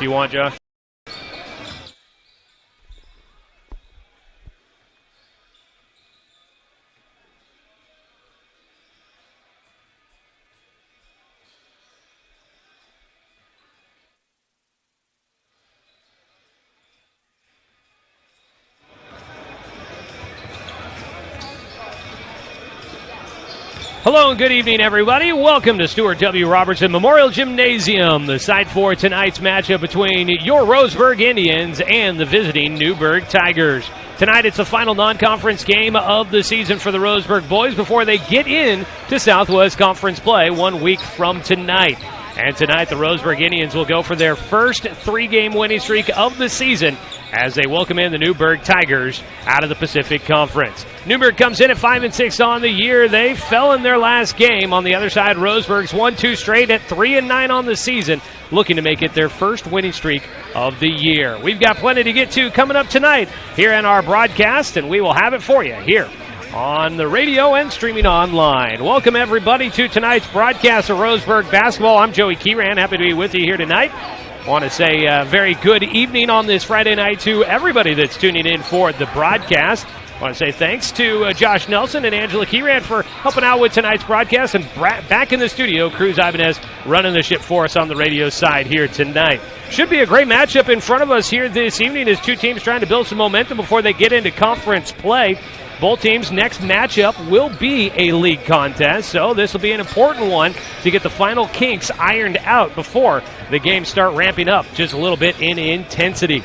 you want, Josh. Hello and good evening, everybody. Welcome to Stuart W. Robertson Memorial Gymnasium, the site for tonight's matchup between your Roseburg Indians and the visiting Newburg Tigers. Tonight, it's the final non-conference game of the season for the Roseburg boys before they get in to Southwest Conference play 1 week from tonight. And tonight, the Roseburg Indians will go for their first three-game winning streak of the season as they welcome in the Newburg Tigers out of the Pacific Conference. Newburg comes in at 5-6 on the year. They fell in their last game. On the other side, Roseburg's won 2 straight at 3-9 on the season, looking to make it their first winning streak of the year. We've got plenty to get to coming up tonight here in our broadcast, and we will have it for you here on the radio and streaming online. Welcome, everybody, to tonight's broadcast of Roseburg basketball. I'm Joey Keyran, happy to be with you here tonight. I want to say a very good evening on this Friday night to everybody that's tuning in for the broadcast. I want to say thanks to Josh Nelson and Angela Keyran for helping out with tonight's broadcast. And back in the studio, Cruz Ibanez running the ship for us on the radio side here tonight. Should be a great matchup in front of us here this evening as two teams trying to build some momentum before they get into conference play. Both teams' next matchup will be a league contest, so this will be an important one to get the final kinks ironed out before the games start ramping up just a little bit in intensity.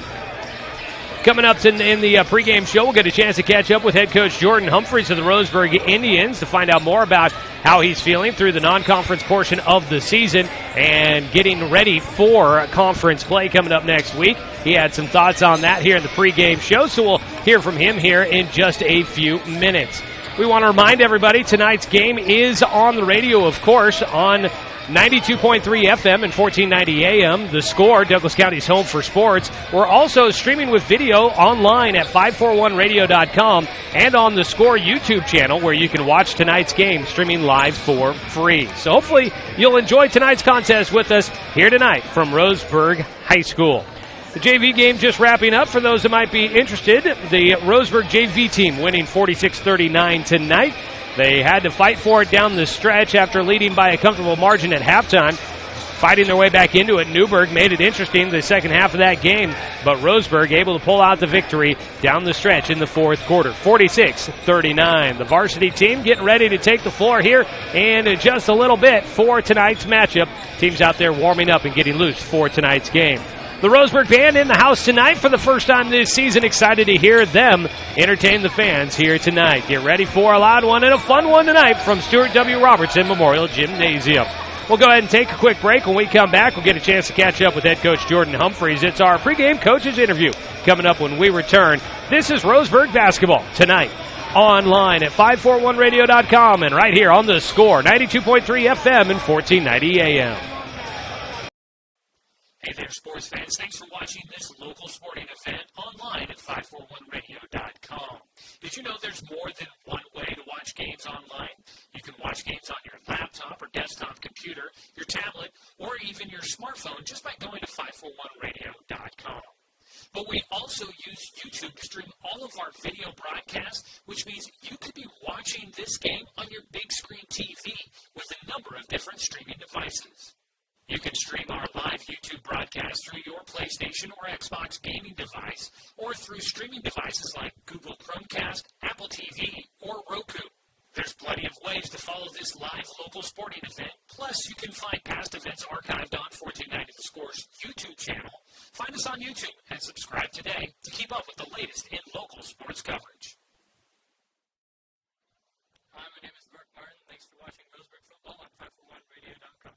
Coming up in the pregame show, we'll get a chance to catch up with head coach Jordan Humphreys of the Roseburg Indians to find out more about how he's feeling through the non-conference portion of the season and getting ready for conference play coming up next week. He had some thoughts on that here in the pregame show, so we'll hear from him here in just a few minutes. We want to remind everybody tonight's game is on the radio, of course, on 92.3 FM and 1490 AM. The Score, Douglas County's home for sports. We're also streaming with video online at 541radio.com and on the Score YouTube channel where you can watch tonight's game streaming live for free. So hopefully you'll enjoy tonight's contest with us here tonight from Roseburg High School. The JV game just wrapping up for those that might be interested. The Roseburg JV team winning 46-39 tonight. They had to fight for it down the stretch after leading by a comfortable margin at halftime. Fighting their way back into it, Newburg made it interesting the second half of that game, but Roseburg able to pull out the victory down the stretch in the fourth quarter, 46-39. The varsity team getting ready to take the floor here in just a little bit for tonight's matchup. Teams out there warming up and getting loose for tonight's game. The Roseburg Band in the house tonight for the first time this season. Excited to hear them entertain the fans here tonight. Get ready for a loud one and a fun one tonight from Stuart W. Robertson Memorial Gymnasium. We'll go ahead and take a quick break. When we come back, we'll get a chance to catch up with head coach Jordan Humphreys. It's our pregame coaches interview coming up when we return. This is Roseburg basketball tonight. Online at 541radio.com and right here on the Score, 92.3 FM and 1490 AM. Hey there, sports fans. Thanks for watching this local sporting event online at 541radio.com. Did you know there's more than one way to watch games online? You can watch games on your laptop or desktop computer, your tablet, or even your smartphone just by going to 541radio.com. But we also use YouTube to stream all of our video broadcasts, which means you could be watching this game on your big screen TV with a number of different streaming devices. You can stream our live YouTube broadcast through your PlayStation or Xbox gaming device or through streaming devices like Google Chromecast, Apple TV, or Roku. There's plenty of ways to follow this live local sporting event. Plus, you can find past events archived on 1490 The Score's YouTube channel. Find us on YouTube and subscribe today to keep up with the latest in local sports coverage. Hi, my name is Zack Martin. Thanks for watching Roseburg Football on 541radio.com.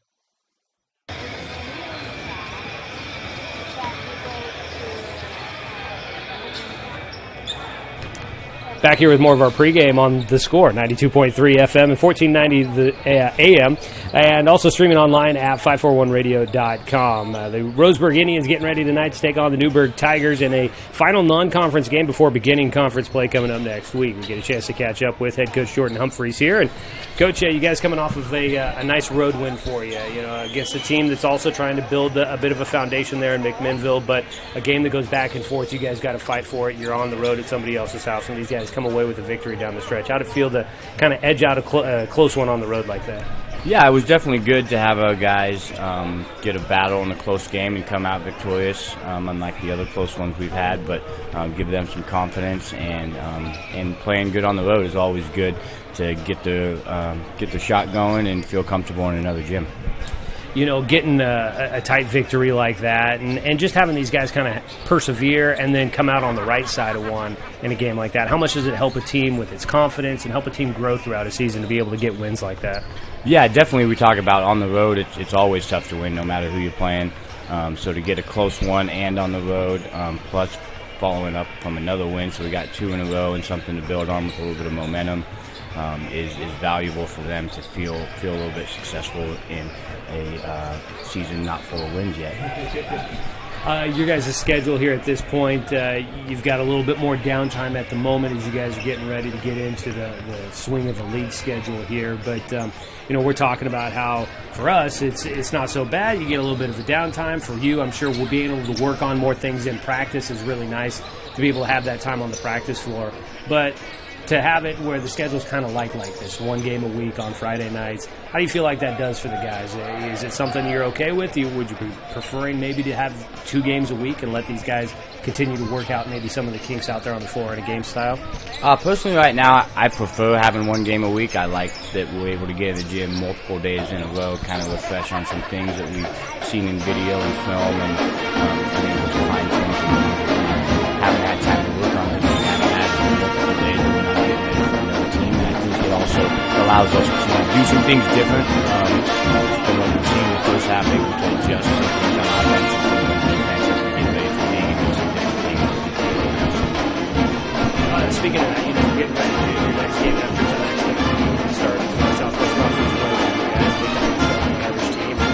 Back here with more of our pregame on The Score, 92.3 FM and 1490 AM, and also streaming online at 541radio.com. The Roseburg Indians getting ready tonight to take on the Newburg Tigers in a final non-conference game before beginning conference play coming up next week. We get a chance to catch up with head coach Jordan Humphreys here. And Coach, you guys coming off of a nice road win for you, against a team that's also trying to build a bit of a foundation there in McMinnville, but a game that goes back and forth. You guys got to fight for it. You're on the road at somebody else's house, and these guys come away with a victory down the stretch. How'd it feel to kind of edge out a close one on the road like that? Yeah, it was definitely good to have our guys get a battle in a close game and come out victorious, unlike the other close ones we've had, but give them some confidence, and playing good on the road is always good to get the shot going and feel comfortable in another gym. Getting a tight victory like that and just having these guys kind of persevere and then come out on the right side of one in a game like that, how much does it help a team with its confidence and help a team grow throughout a season to be able to get wins like that? Yeah, definitely. We talk about on the road, it's always tough to win no matter who you're playing. So to get a close one and on the road, plus following up from another win, so we got 2 in a row and something to build on with a little bit of momentum, is valuable for them to feel a little bit successful in a season not full of wins yet. Your guys' schedule here at this point, you've got a little bit more downtime at the moment as you guys are getting ready to get into the swing of the league schedule here. But, we're talking about how, for us, it's not so bad. You get a little bit of a downtime. For you, I'm sure we'll be able to work on more things in practice is really nice to be able to have that time on the practice floor. But to have it where the schedule's kind of like this, one game a week on Friday nights, how do you feel like that does for the guys? Is it something you're okay with? Would you be preferring maybe to have 2 games a week and let these guys continue to work out maybe some of the kinks out there on the floor in a game style? Personally, right now, I prefer having 1 game a week. I like that we're able to get in the gym multiple days in a row, kind of refresh on some things that we've seen in video and film, and been able to find things that we haven't had time to work on. We haven't had multiple days that we're not getting ready for another team. And I think it also allows us to do some things different than what we've seen in the first half, able to adjust some things on offense and some things on defense as we get ready for league and do some different things. Speaking of that, getting ready to do your next game after tonight's going to start the Southwest Conference play for you guys. They got an average team. I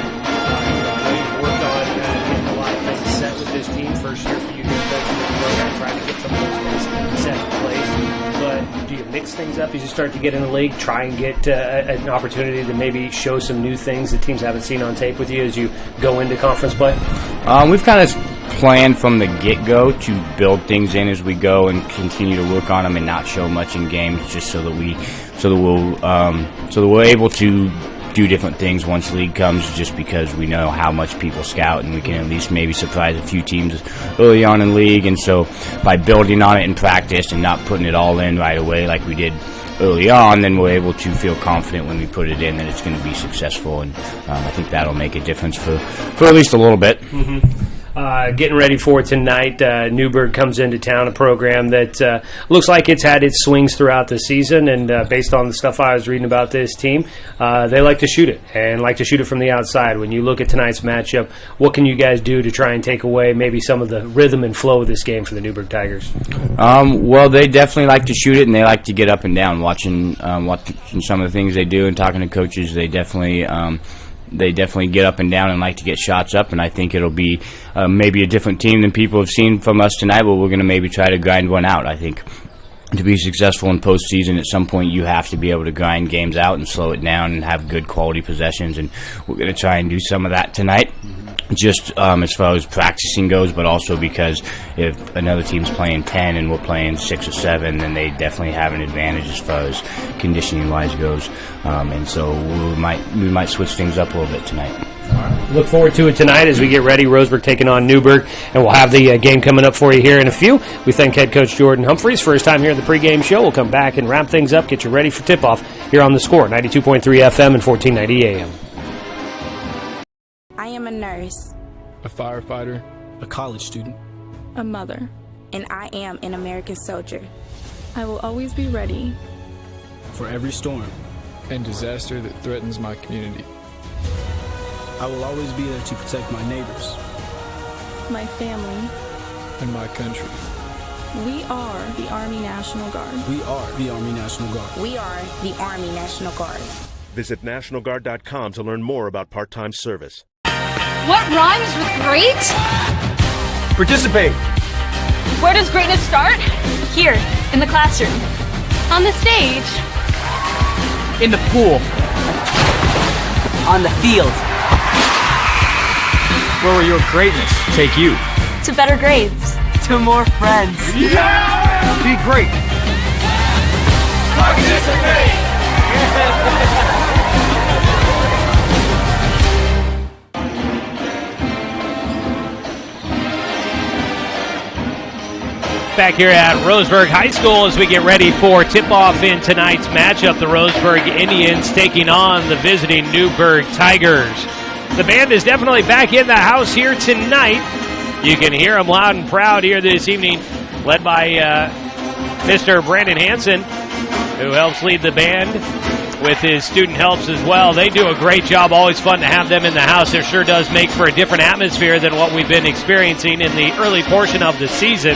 know you've worked on getting a lot of things set with this team. First year for you here coaching this program, trying to get some of those things set in place. But do you mix things up as you start to get in the league, try and get an opportunity to maybe show some new things that teams haven't seen on tape with you as you go into conference play? We've kind of planned from the get-go to build things in as we go and continue to work on them and not show much in games, just so that we're able to do different things once league comes, just because we know how much people scout and we can at least maybe surprise a few teams early on in league. And so by building on it in practice and not putting it all in right away like we did early on, then we're able to feel confident when we put it in that it's going to be successful. And I think that'll make a difference for at least a little bit. Mm-hmm. Getting ready for tonight, Newburg comes into town, a program that looks like it's had its swings throughout the season, and based on the stuff I was reading about this team, they like to shoot it, and like to shoot it from the outside. When you look at tonight's matchup, what can you guys do to try and take away maybe some of the rhythm and flow of this game for the Newburg Tigers? Well, they definitely like to shoot it, and they like to get up and down. Watching some of the things they do and talking to coaches, they definitely get up and down and like to get shots up, and I think it'll be maybe a different team than people have seen from us tonight, but we're going to maybe try to grind one out. I think to be successful in postseason, at some point you have to be able to grind games out and slow it down and have good quality possessions, and we're going to try and do some of that tonight. Just as far as practicing goes, but also because if another team's playing 10 and we're playing 6 or 7, then they definitely have an advantage as far as conditioning-wise goes. And so we might switch things up a little bit tonight. All right. Look forward to it tonight as we get ready. Roseburg taking on Newburg, and we'll have the game coming up for you here in a few. We thank head coach Jordan Humphreys for his time here at the pregame show. We'll come back and wrap things up, get you ready for tip-off here on The Score, 92.3 FM and 1490 AM. I am a nurse, a firefighter, a college student, a mother, and I am an American soldier. I will always be ready for every storm and disaster that threatens my community. I will always be there to protect my neighbors, my family, and my country. We are the Army National Guard. We are the Army National Guard. We are the Army National Guard. Visit nationalguard.com to learn more about part-time service. What rhymes with great? Participate. Where does greatness start? Here, in the classroom. On the stage. In the pool. On the field. Where will your greatness take you? To better grades. To more friends. Yeah! Be great. Participate! Back here at Roseburg High School as we get ready for tip-off in tonight's matchup, the Roseburg Indians taking on the visiting Newburg Tigers. The band is definitely back in the house here tonight. You can hear them loud and proud here this evening, led by Mr. Brandon Hansen, who helps lead the band with his student helps as well. They do a great job. Always fun to have them in the house. It sure does make for a different atmosphere than what we've been experiencing in the early portion of the season.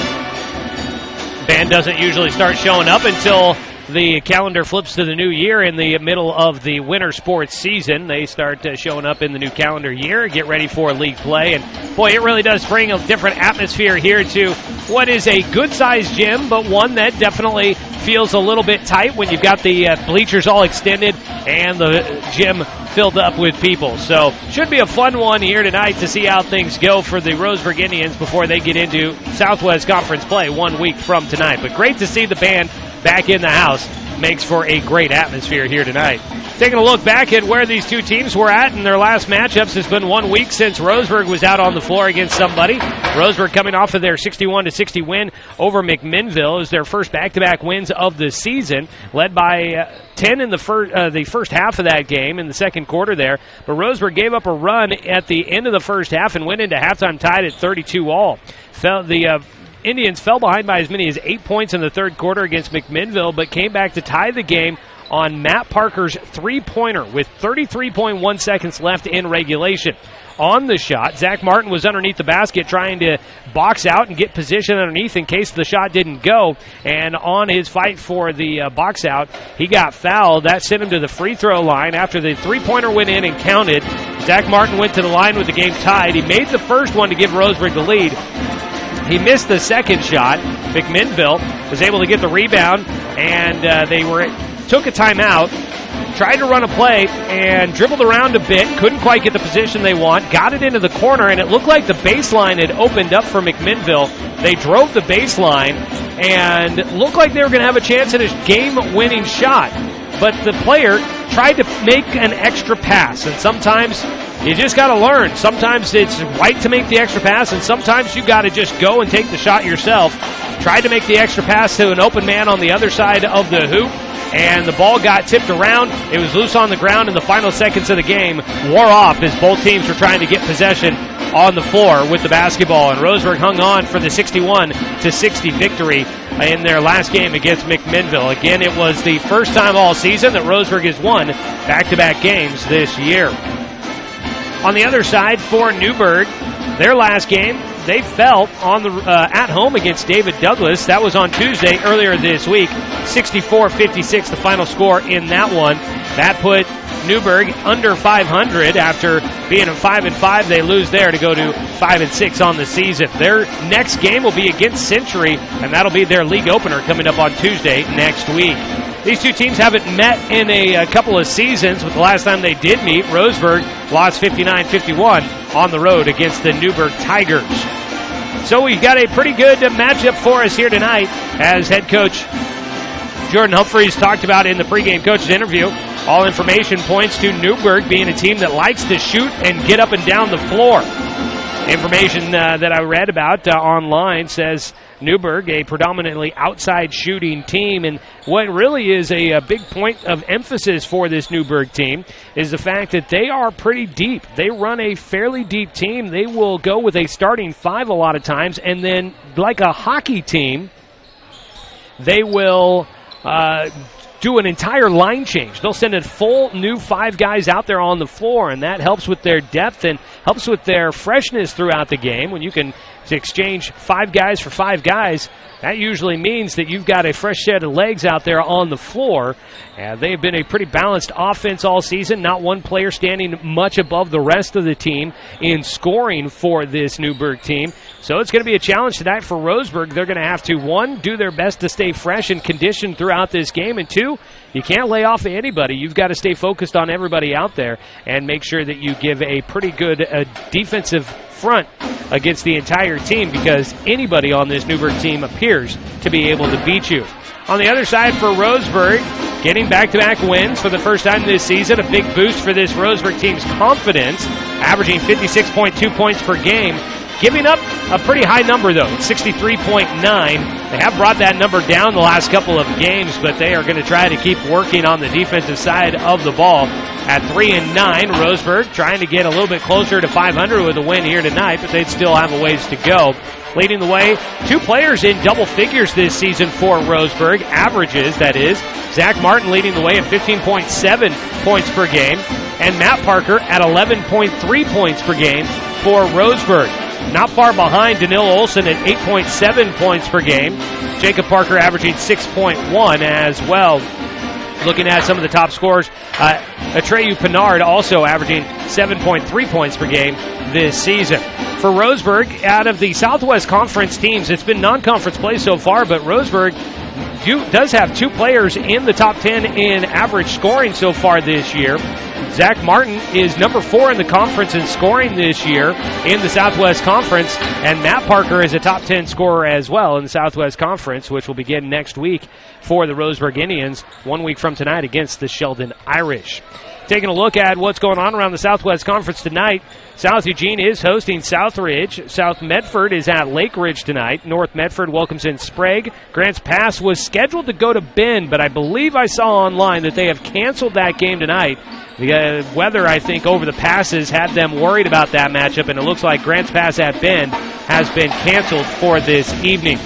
Band doesn't usually start showing up until the calendar flips to the new year in the middle of the winter sports season. They start showing up in the new calendar year, get ready for league play. And boy, it really does bring a different atmosphere here to what is a good-sized gym, but one that definitely feels a little bit tight when you've got the bleachers all extended and the gym filled up with people. So should be a fun one here tonight to see how things go for the Roseburg Indians before they get into Southwest Conference play 1 week from tonight. But great to see the band back in the house. Makes for a great atmosphere here tonight. Taking a look back at where these two teams were at in their last matchups. It's been 1 week since Roseburg was out on the floor against somebody. Roseburg coming off of their 61-60 win over McMinnville is their first back-to-back wins of the season, led by 10 in the first half of that game in the second quarter there. But Roseburg gave up a run at the end of the first half and went into halftime tied at 32-all. Indians fell behind by as many as 8 points in the third quarter against McMinnville, but came back to tie the game on Matt Parker's three-pointer with 33.1 seconds left in regulation. On the shot, Zack Martin was underneath the basket trying to box out and get position underneath in case the shot didn't go. And on his fight for the box out, he got fouled. That sent him to the free throw line. After the three-pointer went in and counted, Zack Martin went to the line with the game tied. He made the first one to give Roseburg the lead. He missed the second shot. McMinnville was able to get the rebound, and they took a timeout, tried to run a play, and dribbled around a bit. Couldn't quite get the position they want. Got it into the corner, and it looked like the baseline had opened up for McMinnville. They drove the baseline, and looked like they were going to have a chance at a game-winning shot. But the player tried to make an extra pass, and sometimes you just got to learn. Sometimes it's right to make the extra pass, and sometimes you got to just go and take the shot yourself. Tried to make the extra pass to an open man on the other side of the hoop, and the ball got tipped around. It was loose on the ground in the final seconds of the game. Wore off as both teams were trying to get possession on the floor with the basketball, and Roseburg hung on for the 61-60 victory in their last game against McMinnville. Again, it was the first time all season that Roseburg has won back-to-back games this year. On the other side, for Newburg, their last game, they fell on the at home against David Douglas. That was on Tuesday earlier this week. 64-56, the final score in that one. That put Newburg under 500 after being at 5-5. They lose there to go to 5-6 on the season. Their next game will be against Century, and that'll be their league opener coming up on Tuesday next week. These two teams haven't met in a couple of seasons, but the last time they did meet, Roseburg lost 59-51 on the road against the Newburg Tigers. So we've got a pretty good matchup for us here tonight, as head coach Jordan Humphreys talked about in the pregame coach's interview. All information points to Newburg being a team that likes to shoot and get up and down the floor. Information that I read about online says Newburg, a predominantly outside shooting team, and what really is a big point of emphasis for this Newburg team is the fact that they are pretty deep. They run a fairly deep team. They will go with a starting five a lot of times, and then like a hockey team, they will do an entire line change. They'll send a full new 5 guys out there on the floor, and that helps with their depth and helps with their freshness throughout the game. When you can exchange 5 guys for 5 guys, that usually means that you've got a fresh set of legs out there on the floor. They've been a pretty balanced offense all season. Not one player standing much above the rest of the team in scoring for this Newburg team. So it's going to be a challenge tonight for Roseburg. They're going to have to, 1, do their best to stay fresh and conditioned throughout this game, and 2, you can't lay off anybody. You've got to stay focused on everybody out there and make sure that you give a pretty good defensive front against the entire team, because anybody on this Newburg team appears to be able to beat you. On the other side for Roseburg, getting back-to-back wins for the first time this season, a big boost for this Roseburg team's confidence, averaging 56.2 points per game. Giving up a pretty high number, though, 63.9. They have brought that number down the last couple of games, but they are going to try to keep working on the defensive side of the ball. At 3-9, Roseburg trying to get a little bit closer to 500 with a win here tonight, but they'd still have a ways to go. Leading the way, 2 players in double figures this season for Roseburg, averages, that is. Zack Martin leading the way at 15.7 points per game, and Matt Parker at 11.3 points per game for Roseburg. Not far behind, Danil Olson at 8.7 points per game. Jacob Parker averaging 6.1 as well. Looking at some of the top scorers, Atreyu Pinard also averaging 7.3 points per game this season. For Roseburg, out of the Southwest Conference teams, it's been non-conference play so far, but Roseburg does have 2 players in the top 10 in average scoring so far this year. Zack Martin is number 4 in the conference in scoring this year in the Southwest Conference, and Matt Parker is a top 10 scorer as well in the Southwest Conference, which will begin next week for the Roseburg Indians, 1 week from tonight against the Sheldon Irish. Taking a look at what's going on around the Southwest Conference tonight, South Eugene is hosting Southridge. South Medford is at Lake Ridge tonight. North Medford welcomes in Sprague. Grants Pass was scheduled to go to Bend, but I believe I saw online that they have canceled that game tonight. The weather, I think, over the passes had them worried about that matchup, and it looks like Grants Pass at Bend has been canceled for this evening.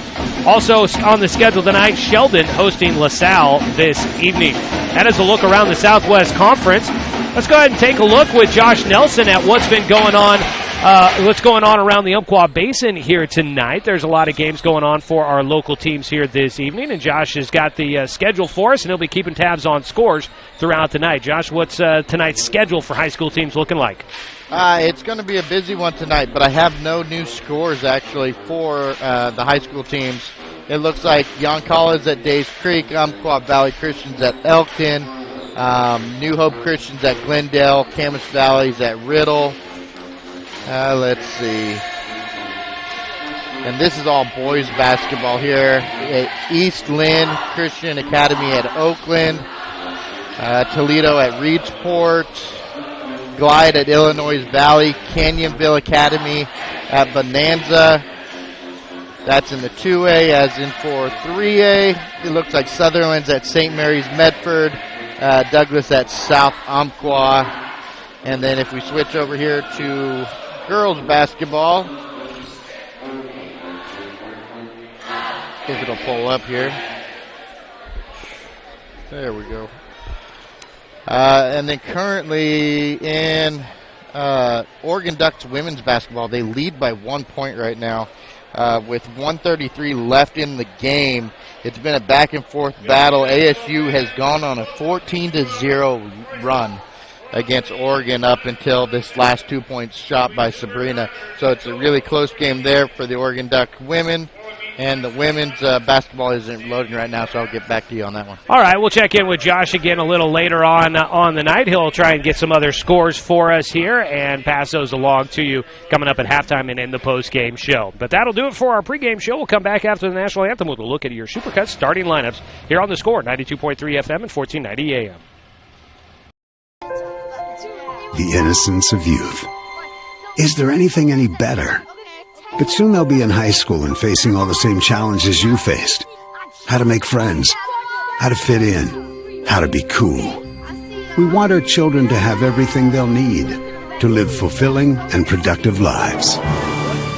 Also on the schedule tonight, Sheldon hosting LaSalle this evening. That is a look around the Southwest Conference. Let's go ahead and take a look with Josh Nelson at what's been going on around the Umpqua Basin here tonight. There's a lot of games going on for our local teams here this evening, and Josh has got the schedule for us, and he'll be keeping tabs on scores throughout the night. Josh, what's tonight's schedule for high school teams looking like? It's going to be a busy one tonight, but I have no new scores, actually, for the high school teams. It looks like Yoncalla at Days Creek, Umpqua Valley Christians at Elkton, New Hope Christians at Glendale, Camas Valley's at Riddle. Let's see. And this is all boys basketball here. East Lynn Christian Academy at Oakland, Toledo at Reedsport, Glide at Illinois Valley, Canyonville Academy at Bonanza. That's in the 2A. As in for 3A, it looks like Sutherland's at St. Mary's Medford, Douglas at South Umpqua. And then if we switch over here to girls basketball, if it'll pull up here. There we go. And then currently in Oregon Ducks women's basketball, they lead by 1 point right now with 1:33 left in the game. It's been a back-and-forth battle. ASU has gone on a 14-0 run against Oregon up until this last 2 points shot by Sabrina. So it's a really close game there for the Oregon Duck women. And the women's basketball isn't loading right now, so I'll get back to you on that one. All right, we'll check in with Josh again a little later on the night. He'll try and get some other scores for us here and pass those along to you coming up at halftime and in the post-game show. But that'll do it for our pregame show. We'll come back after the national anthem with a look at your Supercuts starting lineups here on The Score, 92.3 FM and 1490 AM. The innocence of youth. Is there anything any better? But soon they'll be in high school and facing all the same challenges you faced. How to make friends, how to fit in, how to be cool. We want our children to have everything they'll need to live fulfilling and productive lives.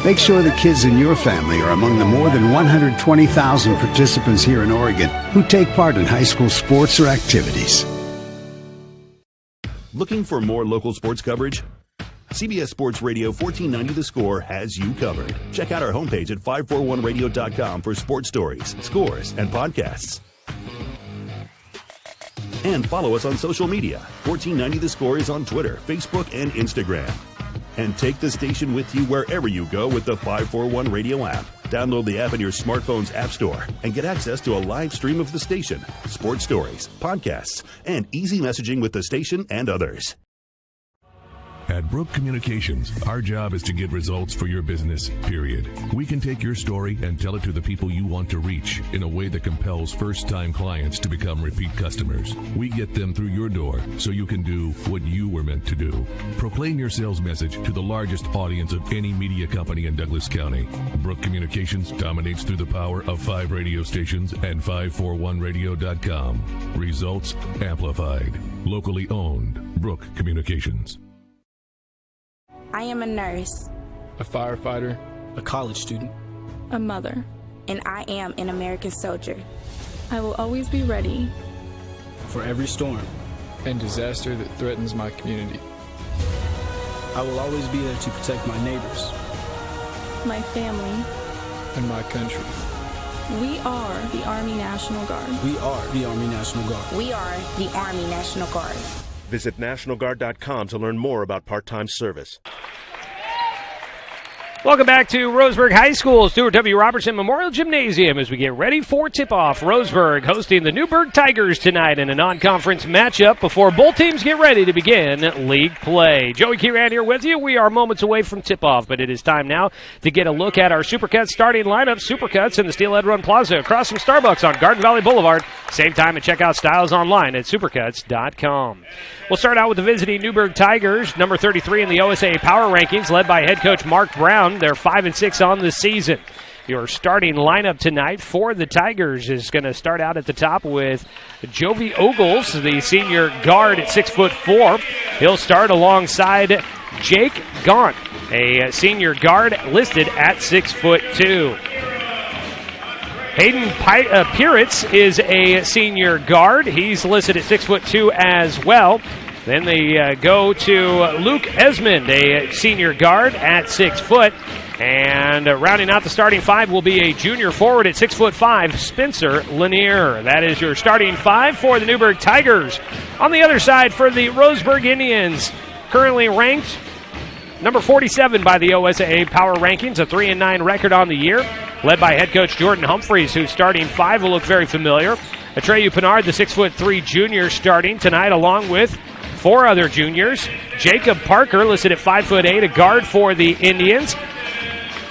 Make sure the kids in your family are among the more than 120,000 participants here in Oregon who take part in high school sports or activities. Looking for more local sports coverage? CBS Sports Radio 1490 The Score has you covered. Check out our homepage at 541radio.com for sports stories, scores, and podcasts. And follow us on social media. 1490 The Score is on Twitter, Facebook, and Instagram. And take the station with you wherever you go with the 541 Radio app. Download the app in your smartphone's app store and get access to a live stream of the station, sports stories, podcasts, and easy messaging with the station and others. At Brooke Communications, our job is to get results for your business, period. We can take your story and tell it to the people you want to reach in a way that compels first-time clients to become repeat customers. We get them through your door so you can do what you were meant to do. Proclaim your sales message to the largest audience of any media company in Douglas County. Brooke Communications dominates through the power of 5 radio stations and 541radio.com. Results amplified. Locally owned. Brooke Communications. I am a nurse, a firefighter, a college student, a mother, and I am an American soldier. I will always be ready for every storm and disaster that threatens my community. I will always be there to protect my neighbors, my family, and my country. We are the Army National Guard. We are the Army National Guard. We are the Army National Guard. Visit nationalguard.com to learn more about part-time service. Welcome back to Roseburg High School, Stuart W. Robertson Memorial Gymnasium as we get ready for tip-off. Roseburg hosting the Newburg Tigers tonight in a non-conference matchup before both teams get ready to begin league play. Joey Kieran here with you. We are moments away from tip-off, but it is time now to get a look at our Supercuts starting lineup. Supercuts in the Steelhead Run Plaza across from Starbucks on Garden Valley Boulevard. Same time and check out styles online at supercuts.com. We'll start out with the visiting Newburg Tigers, number 33 in the OSA Power Rankings, led by head coach Mark Brown. They're 5-6 on the season. Your starting lineup tonight for the Tigers is going to start out at the top with Jovi Ogles, the senior guard at 6'4". He'll start alongside Jake Gaunt, a senior guard listed at 6'2". Hayden Piritz is a senior guard. He's listed at 6'2" as well. Then they go to Luke Esmond, a senior guard at 6 foot. And rounding out the starting five will be a junior forward at 6'5", Spencer Lanier. That is your starting five for the Newburg Tigers. On the other side for the Roseburg Indians, currently ranked number 47 by the OSA Power Rankings, a 3-9 record on the year, led by head coach Jordan Humphreys, whose starting five will look very familiar. Atreyu Pinard, the 6'3" junior, starting tonight, along with 4 other juniors. Jacob Parker, listed at 5'8", a guard for the Indians.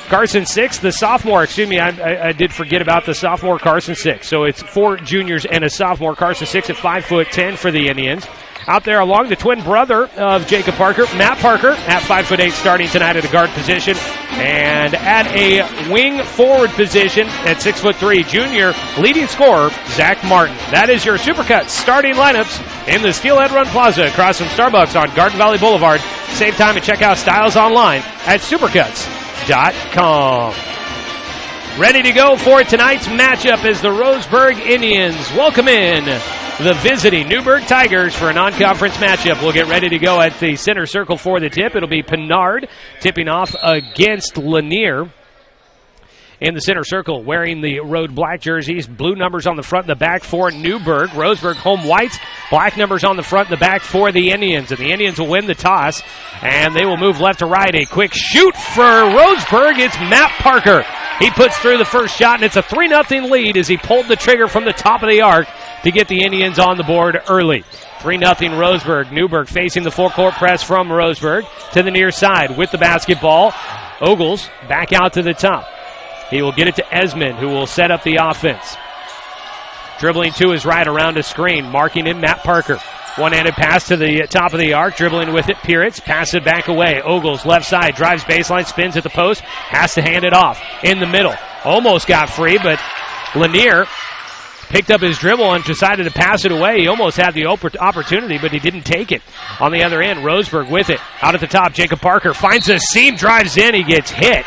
Carson Six, the sophomore, I did forget about the sophomore Carson Six. So it's 4 juniors and a sophomore, Carson Six at 5'10" for the Indians. Out there along the twin brother of Jacob Parker, Matt Parker, at 5'8", starting tonight at a guard position. And at a wing forward position at 6'3", junior leading scorer, Zack Martin. That is your Supercuts starting lineups in the Steelhead Run Plaza across from Starbucks on Garden Valley Boulevard. Save time and check out styles online at supercuts.com. Ready to go for tonight's matchup as the Roseburg Indians welcome in the visiting Newburg Tigers for a non-conference matchup. We'll get ready to go at the center circle for the tip. It'll be Pinard tipping off against Lanier. In the center circle, wearing the road black jerseys, blue numbers on the front and the back for Newburg. Roseburg home whites, black numbers on the front and the back for the Indians. And the Indians will win the toss, and they will move left to right. A quick shoot for Roseburg. It's Matt Parker. He puts through the first shot, and it's a 3-0 lead as he pulled the trigger from the top of the arc to get the Indians on the board early. 3-0 Roseburg. Newburg facing the full court press from Roseburg to the near side with the basketball. Ogles back out to the top. He will get it to Esmond, who will set up the offense. Dribbling to his right around a screen, marking him Matt Parker. One-handed pass to the top of the arc, dribbling with it, Piritz, pass it back away. Ogles, left side, drives baseline, spins at the post, has to hand it off. In the middle, almost got free, but Lanier picked up his dribble and decided to pass it away. He almost had the opportunity, but he didn't take it. On the other end, Roseburg with it. Out at the top, Jacob Parker finds a seam, drives in, he gets hit.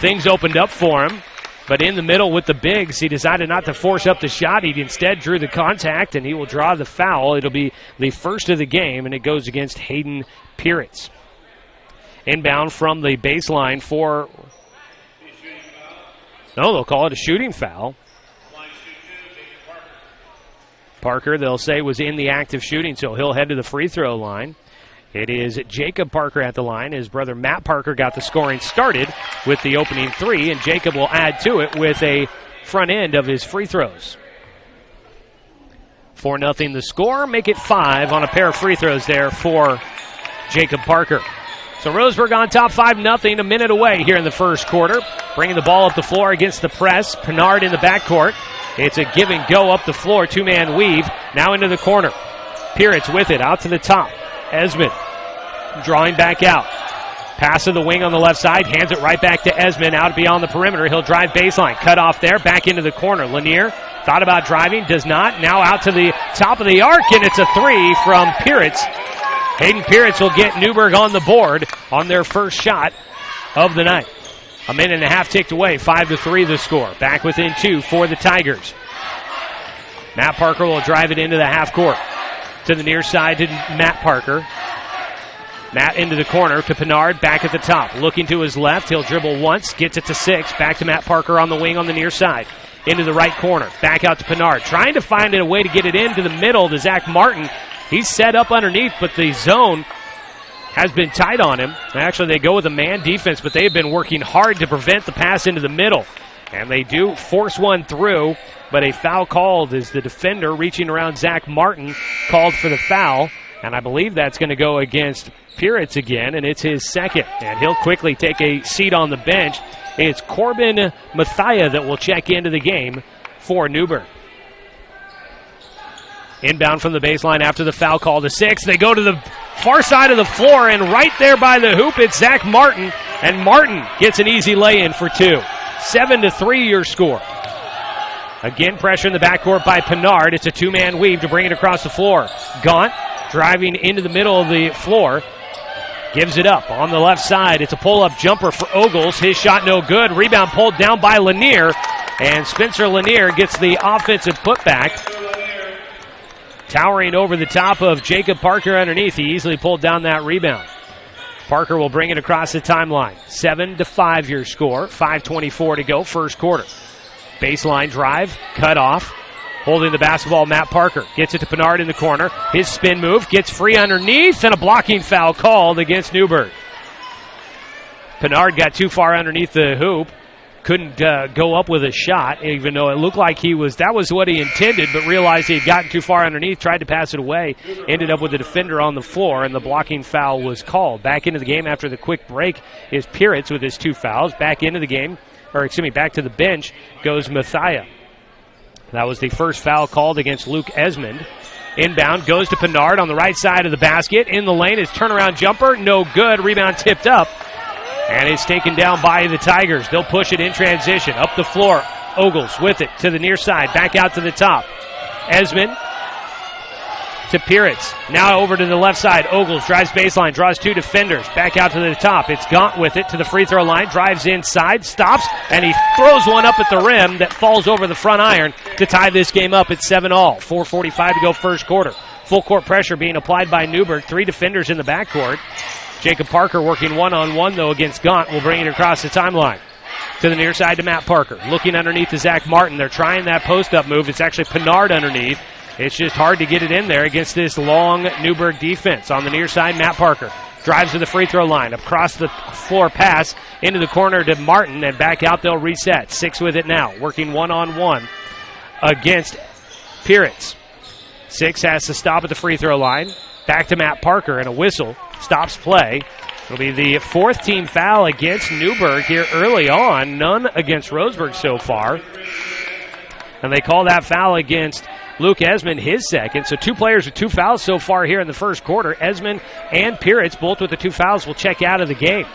things opened up for him. But in the middle with the bigs, he decided not to force up the shot. He instead drew the contact, and he will draw the foul. It'll be the first of the game, and it goes against Hayden Piritz. Inbound from the baseline for... No, they'll call it a shooting foul. Parker, they'll say, was in the act of shooting, so he'll head to the free throw line. It is Jacob Parker at the line. His brother Matt Parker got the scoring started with the opening three, and Jacob will add to it with a front end of his free throws. 4-0 the score. Make it 5 on a pair of free throws there for Jacob Parker. So Roseburg on top 5-0, a minute away here in the first quarter. Bringing the ball up the floor against the press. Pinard in the backcourt. It's a give and go up the floor. Two-man weave. Now into the corner. Piritz with it out to the top. Esmond drawing back out. Pass to the wing on the left side. Hands it right back to Esmond out beyond the perimeter. He'll drive baseline. Cut off there. Back into the corner. Lanier thought about driving. Does not. Now out to the top of the arc. And it's a three from Piritz. Hayden Piritz will get Newburg on the board on their first shot of the night. A minute and a half ticked away. 5-3 the score. Back within 2 for the Tigers. Matt Parker will drive it into the half court. To the near side to Matt Parker. Matt into the corner to Pinard, back at the top. Looking to his left, he'll dribble once, gets it to 6. Back to Matt Parker on the wing on the near side. Into the right corner, back out to Pinard. Trying to find a way to get it into the middle to Zack Martin. He's set up underneath, but the zone has been tight on him. Actually, they go with a man defense, but they've been working hard to prevent the pass into the middle. And they do force one through, but a foul called as the defender reaching around Zack Martin called for the foul. And I believe that's going to go against Piritz again, and it's his second. And he'll quickly take a seat on the bench. It's Corbin Mathia that will check into the game for Newburg. Inbound from the baseline after the foul call to 6. They go to the far side of the floor, and right there by the hoop, it's Zack Martin. And Martin gets an easy lay-in for 2. 7-3 your score. Again, pressure in the backcourt by Pinard. It's a two-man weave to bring it across the floor. Gaunt driving into the middle of the floor. Gives it up on the left side. It's a pull-up jumper for Ogles. His shot no good. Rebound pulled down by Lanier. And Spencer Lanier gets the offensive putback. Towering over the top of Jacob Parker underneath. He easily pulled down that rebound. Parker will bring it across the timeline. 7-5 your score. 5:24 to go, first quarter. Baseline drive, cut off. Holding the basketball, Matt Parker. Gets it to Pinard in the corner. His spin move, gets free underneath, and a blocking foul called against Newburg. Pinard got too far underneath the hoop. Couldn't go up with a shot, even though it looked like that was what he intended, but realized he had gotten too far underneath, tried to pass it away, ended up with the defender on the floor, and the blocking foul was called. Back into the game after the quick break is Piritz with his 2 fouls. Back into the game, back to the bench goes Mathia. That was the first foul called against Luke Esmond. Inbound goes to Pinard on the right side of the basket. In the lane, his turnaround jumper, no good. Rebound tipped up. And it's taken down by the Tigers. They'll push it in transition. Up the floor. Ogles with it to the near side. Back out to the top. Esmond to Piritz. Now over to the left side. Ogles drives baseline. Draws 2 defenders. Back out to the top. It's Gaunt with it to the free throw line. Drives inside. Stops. And he throws one up at the rim that falls over the front iron to tie this game up at 7-all. 4:45 to go first quarter. Full court pressure being applied by Newburg. 3 defenders in the backcourt. Jacob Parker working one-on-one, though, against Gaunt. Will bring it across the timeline. To the near side to Matt Parker. Looking underneath to Zack Martin. They're trying that post-up move. It's actually Pinard underneath. It's just hard to get it in there against this long Newburg defense. On the near side, Matt Parker drives to the free throw line. Across the floor pass into the corner to Martin, and back out they'll reset. 6 with it now. Working one-on-one against Piritz. 6 has to stop at the free throw line. Back to Matt Parker, and a whistle stops play. It'll be the 4th team foul against Newburg here early on. None against Roseburg so far. And they call that foul against Luke Esmond, his second. So 2 players with 2 fouls so far here in the first quarter. Esmond and Piritz, both with the 2 fouls, will check out of the game.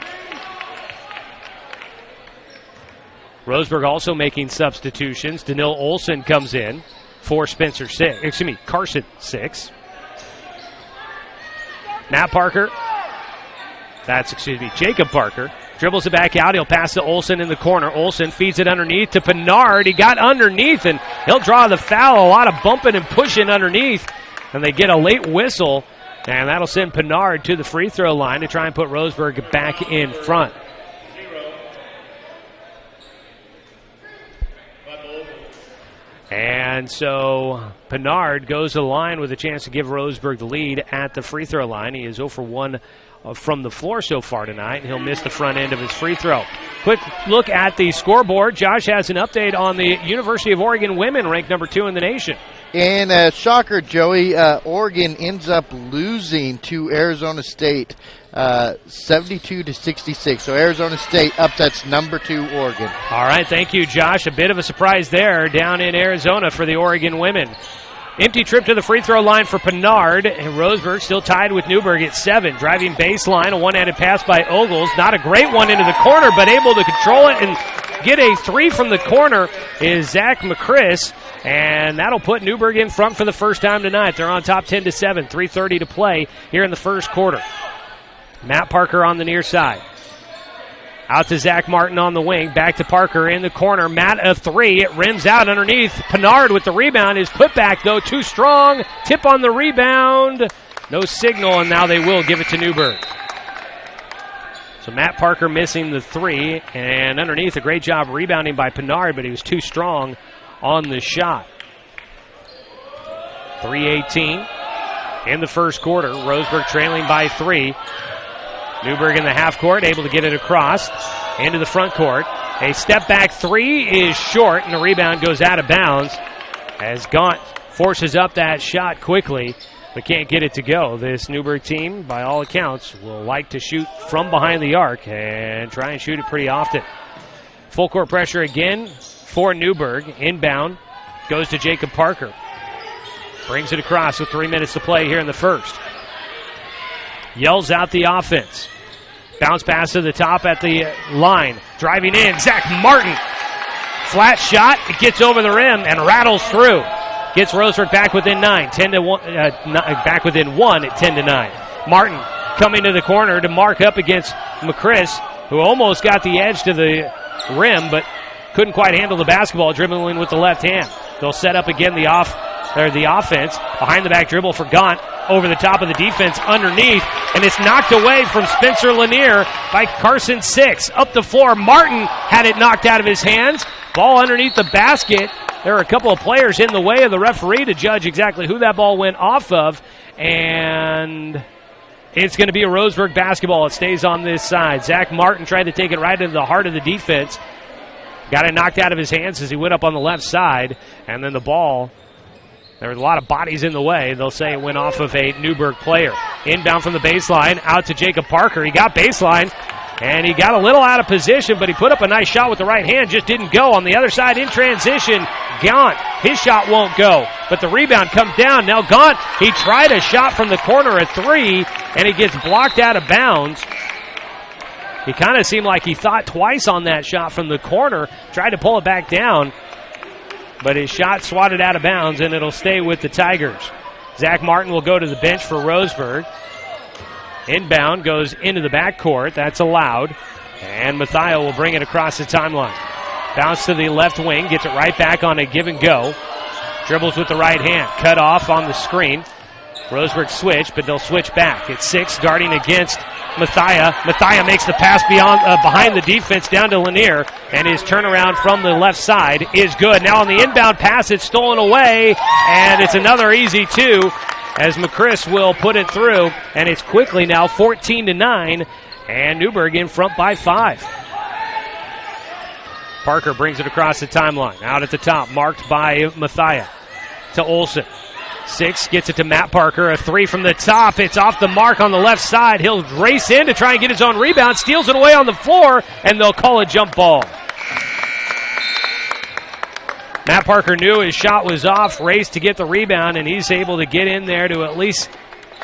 Roseburg also making substitutions. Danil Olsen comes in for Carson 6. Jacob Parker Dribbles it back out. He'll pass to Olsen in the corner. Olsen feeds it underneath to Pinard. He got underneath, and he'll draw the foul. A lot of bumping and pushing underneath, and they get a late whistle, and that'll send Pinard to the free throw line to try and put Roseburg back in front. And so Pinard goes to the line with a chance to give Roseburg the lead at the free throw line. He is 0 for 1 from the floor so far tonight, and he'll miss the front end of his free throw. Quick look at the scoreboard. Josh has an update on the University of Oregon women, ranked number 2 in the nation. And shocker, Joey, Oregon ends up losing to Arizona State 72-66. So Arizona State upsets number 2 Oregon. All right, thank you, Josh. A bit of a surprise there down in Arizona for the Oregon women. Empty trip to the free throw line for Pinard, and Roseburg still tied with Newburg at 7. Driving baseline, a one-handed pass by Ogles. Not a great one into the corner, but able to control it and get a 3 from the corner is Zack Martin, and that'll put Newburg in front for the first time tonight. They're on top 10-7, 3:30 to play here in the first quarter. Matt Parker on the near side. Out to Zack Martin on the wing. Back to Parker in the corner. Matt a 3. It rims out underneath. Pinard with the rebound. His putback, though, too strong. Tip on the rebound. No signal, and now they will give it to Newburg. So Matt Parker missing the 3. And underneath, a great job rebounding by Pinard, but he was too strong on the shot. 3:18 in the first quarter. Roseburg trailing by 3. Newburg in the half court, able to get it across into the front court. A step back 3 is short, and the rebound goes out of bounds as Gaunt forces up that shot quickly, but can't get it to go. This Newburg team, by all accounts, will like to shoot from behind the arc and try and shoot it pretty often. Full court pressure again for Newburg. Inbound goes to Jacob Parker. Brings it across with 3 minutes to play here in the first. Yells out the offense. Bounce pass to the top at the line. Driving in, Zack Martin. Flat shot. It gets over the rim and rattles through. Gets Roseburg back within 9. 10-1. Back within 1 at 10-9. Martin coming to the corner to mark up against McChris, who almost got the edge to the rim, but couldn't quite handle the basketball, dribbling with the left hand. They'll set up again the offense. Behind the back dribble for Gaunt. Over the top of the defense underneath, and it's knocked away from Spencer Lanier by Carson Six. Up the floor, Martin had it knocked out of his hands. Ball underneath the basket. There are a couple of players in the way of the referee to judge exactly who that ball went off of, and it's going to be a Roseburg basketball. It stays on this side. Zack Martin tried to take it right into the heart of the defense. Got it knocked out of his hands as he went up on the left side, and then the ball, there were a lot of bodies in the way. They'll say it went off of a Newburg player. Inbound from the baseline, out to Jacob Parker. He got baseline, and he got a little out of position, but he put up a nice shot with the right hand, just didn't go. On the other side in transition, Gaunt, his shot won't go, but the rebound comes down. Now Gaunt, he tried a shot from the corner at 3, and it gets blocked out of bounds. He kind of seemed like he thought twice on that shot from the corner, tried to pull it back down, but his shot swatted out of bounds, and it'll stay with the Tigers. Zack Martin will go to the bench for Roseburg. Inbound goes into the backcourt. That's allowed. And Mathia will bring it across the timeline. Bounce to the left wing. Gets it right back on a give and go. Dribbles with the right hand. Cut off on the screen. Roseburg switch, but they'll switch back. It's Six guarding against Mathia. Mathia makes the pass behind the defense down to Lanier, and his turnaround from the left side is good. Now on the inbound pass, it's stolen away, and it's another easy 2 as McChris will put it through, and it's quickly now 14-9, and Newburg in front by 5. Parker brings it across the timeline. Out at the top, marked by Mathia to Olsen. Six gets it to Matt Parker. A 3 from the top. It's off the mark on the left side. He'll race in to try and get his own rebound. Steals it away on the floor, and they'll call a jump ball. Matt Parker knew his shot was off, raced to get the rebound, and he's able to get in there to at least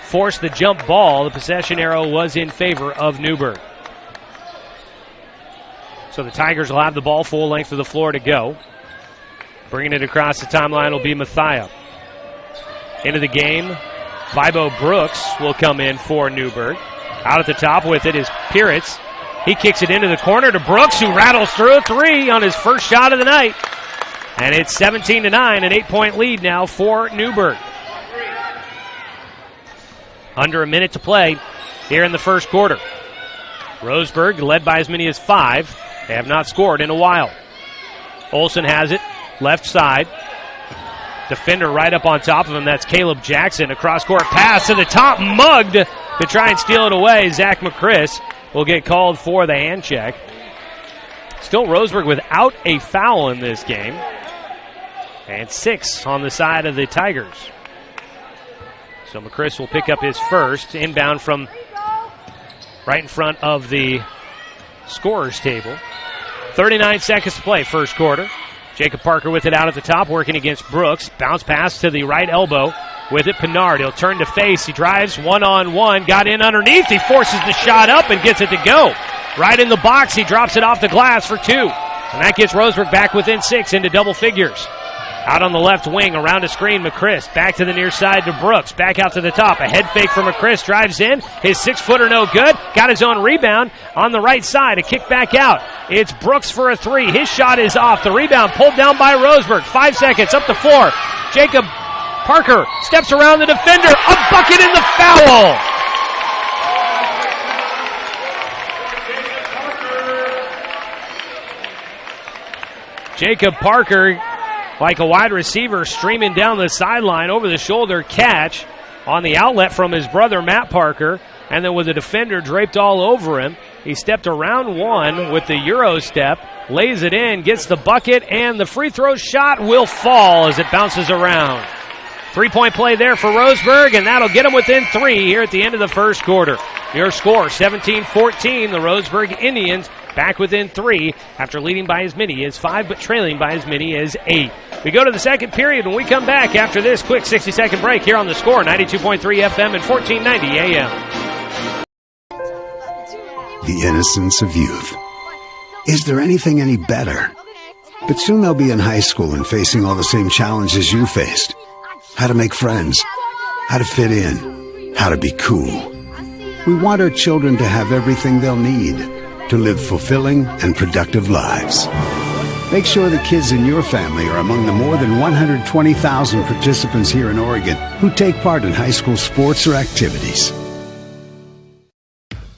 force the jump ball. The possession arrow was in favor of Newburg. So the Tigers will have the ball full length of the floor to go. Bringing it across the timeline will be Mathia. Into the game, Vibo Brooks will come in for Newburg. Out at the top with it is Piritz. He kicks it into the corner to Brooks, who rattles through a three on his first shot of the night. And it's 17-9, an 8-point lead now for Newburg. Under a minute to play here in the first quarter. Roseburg led by as many as 5. They have not scored in a while. Olsen has it, left side. Defender right up on top of him. That's Caleb Jackson. A cross-court pass to the top, mugged to try and steal it away. Zack Martin will get called for the hand check. Still Roseburg without a foul in this game. And 6 on the side of the Tigers. So McChrist will pick up his first. Inbound from right in front of the scorer's table. 39 seconds to play, first quarter. Jacob Parker with it out at the top, working against Brooks. Bounce pass to the right elbow. With it, Pinard. He'll turn to face. He drives one-on-one. Got in underneath. He forces the shot up and gets it to go. Right in the box. He drops it off the glass for 2. And that gets Roseburg back within 6 into double figures. Out on the left wing, around a screen, McChrist. Back to the near side to Brooks. Back out to the top. A head fake for McChrist. Drives in. His 6-footer no good. Got his own rebound on the right side. A kick back out. It's Brooks for a 3. His shot is off. The rebound pulled down by Roseburg. 5 seconds up the floor. Jacob Parker steps around the defender. A bucket in the foul. Jacob Parker, like a wide receiver, streaming down the sideline, over the shoulder catch on the outlet from his brother Matt Parker, and then with the defender draped all over him, he stepped around one with the Euro step, lays it in, gets the bucket, and the free throw shot will fall as it bounces around. 3-point play there for Roseburg, and that'll get them within 3 here at the end of the first quarter. Your score, 17-14, the Roseburg Indians back within 3 after leading by as many as 5, but trailing by as many as 8. We go to the second period when we come back after this quick 60-second break here on the Score, 92.3 FM and 1490 AM. The innocence of youth. Is there anything any better? But soon they'll be in high school and facing all the same challenges you faced. How to make friends, how to fit in, how to be cool. We want our children to have everything they'll need to live fulfilling and productive lives. Make sure the kids in your family are among the more than 120,000 participants here in Oregon who take part in high school sports or activities.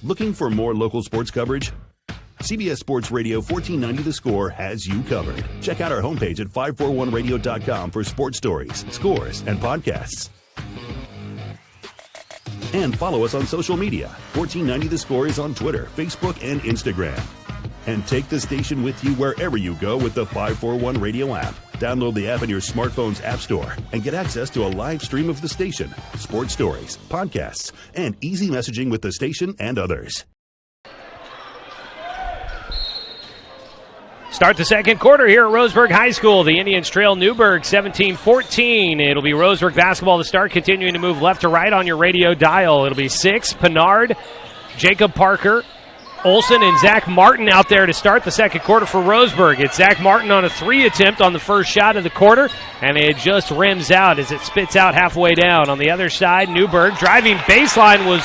Looking for more local sports coverage? CBS Sports Radio 1490 The Score has you covered. Check out our homepage at 541radio.com for sports stories, scores, and podcasts. And follow us on social media. 1490 The Score is on Twitter, Facebook, and Instagram. And take the station with you wherever you go with the 541 Radio app. Download the app in your smartphone's app store and get access to a live stream of the station, sports stories, podcasts, and easy messaging with the station and others. Start the second quarter here at Roseburg High School. The Indians trail Newburg 17-14. It'll be Roseburg basketball to start, continuing to move left to right on your radio dial. It'll be 6, Pinard, Jacob Parker, Olsen, and Zack Martin out there to start the second quarter for Roseburg. It's Zack Martin on a 3 attempt on the first shot of the quarter, and it just rims out as it spits out halfway down. On the other side, Newburg driving baseline was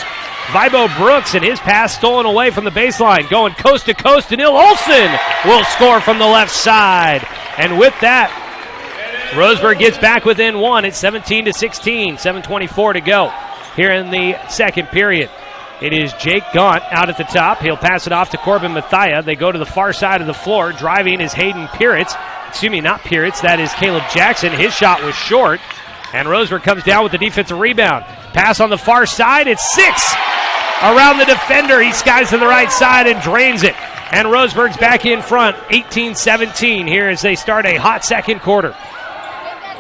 Vibo Brooks, and his pass stolen away from the baseline. Going coast to coast, and Olsen will score from the left side. And with that, Roseburg gets back within 1. It's 17-16, 7:24 to go here in the second period. It is Jake Gaunt out at the top. He'll pass it off to Corbin Mathia. They go to the far side of the floor. Driving is Hayden Piritz. Excuse me, not Piritz. That is Caleb Jackson. His shot was short. And Roseburg comes down with the defensive rebound. Pass on the far side. It's 6 around the defender. He skies to the right side and drains it. And Roseburg's back in front, 18-17 here as they start a hot second quarter.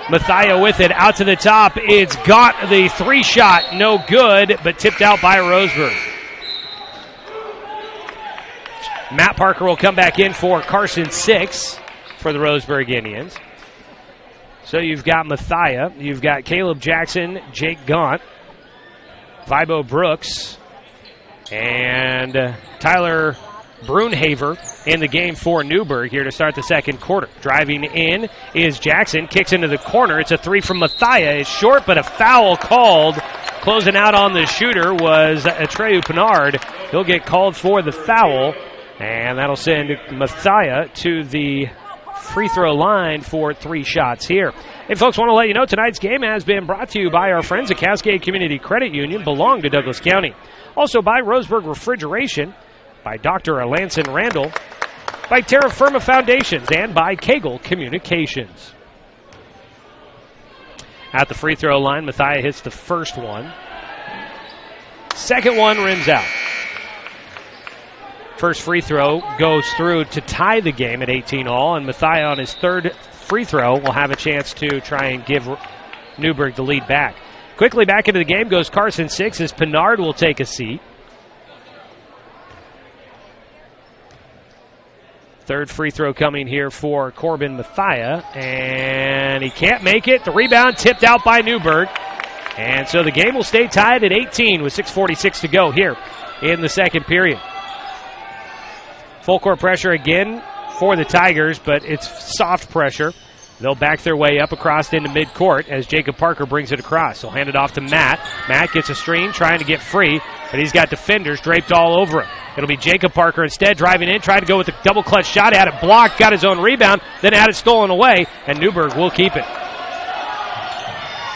Mathia with it out to the top. It's got the 3 shot, no good, but tipped out by Roseburg. Matt Parker will come back in for Carson 6 for the Roseburg Indians. So you've got Mathia, you've got Caleb Jackson, Jake Gaunt, Vibo Brooks, and Tyler Brunhaver in the game for Newburg here to start the second quarter. Driving in is Jackson, kicks into the corner. It's a 3 from Mathia. It's short, but a foul called. Closing out on the shooter was Atreyu Pinard. He'll get called for the foul And that'll send Mathia to the free throw line for 3 shots here. Hey, folks, want to let you know tonight's game has been brought to you by our friends at Cascade Community Credit Union, belong to Douglas County. Also by Roseburg Refrigeration, by Dr. Alanson Randall, by Terra Firma Foundations, and by Kegel Communications. At the free throw line, Mathia hits the first one. Second one rims out. First free throw goes through to tie the game at 18-all, and Mathia on his third free throw will have a chance to try and give Newburg the lead back. Quickly back into the game goes Carson 6 as Pinard will take a seat. Third free throw coming here for Corbin Mathia, and he can't make it. The rebound tipped out by Newburg, and so the game will stay tied at 18 with 6:46 to go here in the second period. Full court pressure again for the Tigers, but it's soft pressure. They'll back their way up across into midcourt as Jacob Parker brings it across. He'll hand it off to Matt. Matt gets a screen, trying to get free, but he's got defenders draped all over him. It'll be Jacob Parker instead driving in, trying to go with a double clutch shot, had it blocked, got his own rebound, then had it stolen away, and Newburg will keep it.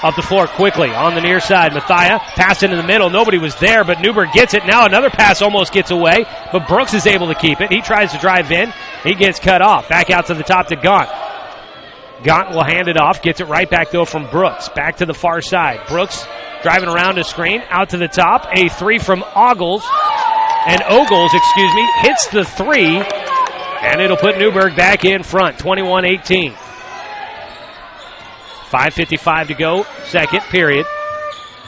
Up the floor quickly on the near side. Mathia pass into the middle. Nobody was there, but Newburg gets it. Now another pass almost gets away, but Brooks is able to keep it. He tries to drive in. He gets cut off. Back out to the top to Gaunt. Gaunt will hand it off. Gets it right back, though, from Brooks. Back to the far side. Brooks driving around a screen. Out to the top. A three from Ogles. And Ogles, hits the three. And it'll put Newburg back in front. 21-18. 5:55 to go, second period.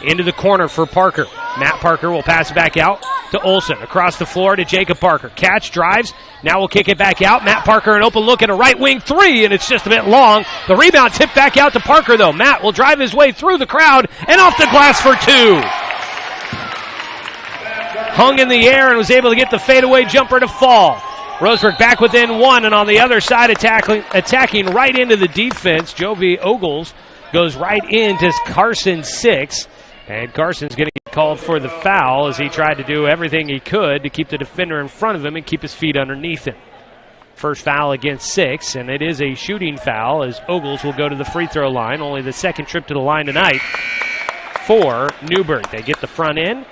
Into the corner for Parker. Matt Parker will pass it back out to Olsen. Across the floor to Jacob Parker. Catch, drives. Now we'll kick it back out. Matt Parker, an open look at a right wing three, and it's just a bit long. The rebound tipped back out to Parker, though. Matt will drive his way through the crowd and off the glass for 2. Hung in the air and was able to get the fadeaway jumper to fall. Roseburg back within 1, and on the other side attacking right into the defense. Jovi Ogles goes right into Carson 6, and Carson's going to get called for the foul as he tried to do everything he could to keep the defender in front of him and keep his feet underneath him. First foul against 6, and it is a shooting foul as Ogles will go to the free throw line. Only the second trip to the line tonight for Newburg. They get the front end.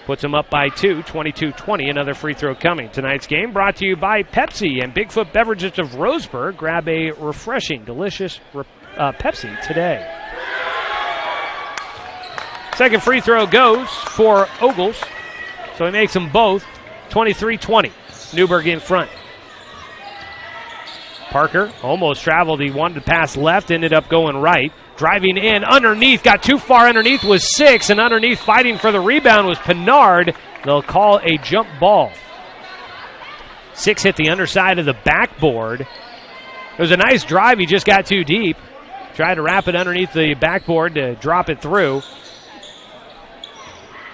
Puts them up by 2, 22-20. Another free throw coming. Tonight's game brought to you by Pepsi and Bigfoot Beverages of Roseburg. Grab a refreshing, delicious Pepsi today. Second free throw goes for Ogles. So he makes them both. 23-20. Newburg in front. Parker almost traveled. He wanted to pass left, ended up going right. Driving in underneath, got too far underneath was 6, and underneath fighting for the rebound was Pinard. They'll call a jump ball. 6 hit the underside of the backboard. It was a nice drive, he just got too deep. Tried to wrap it underneath the backboard to drop it through.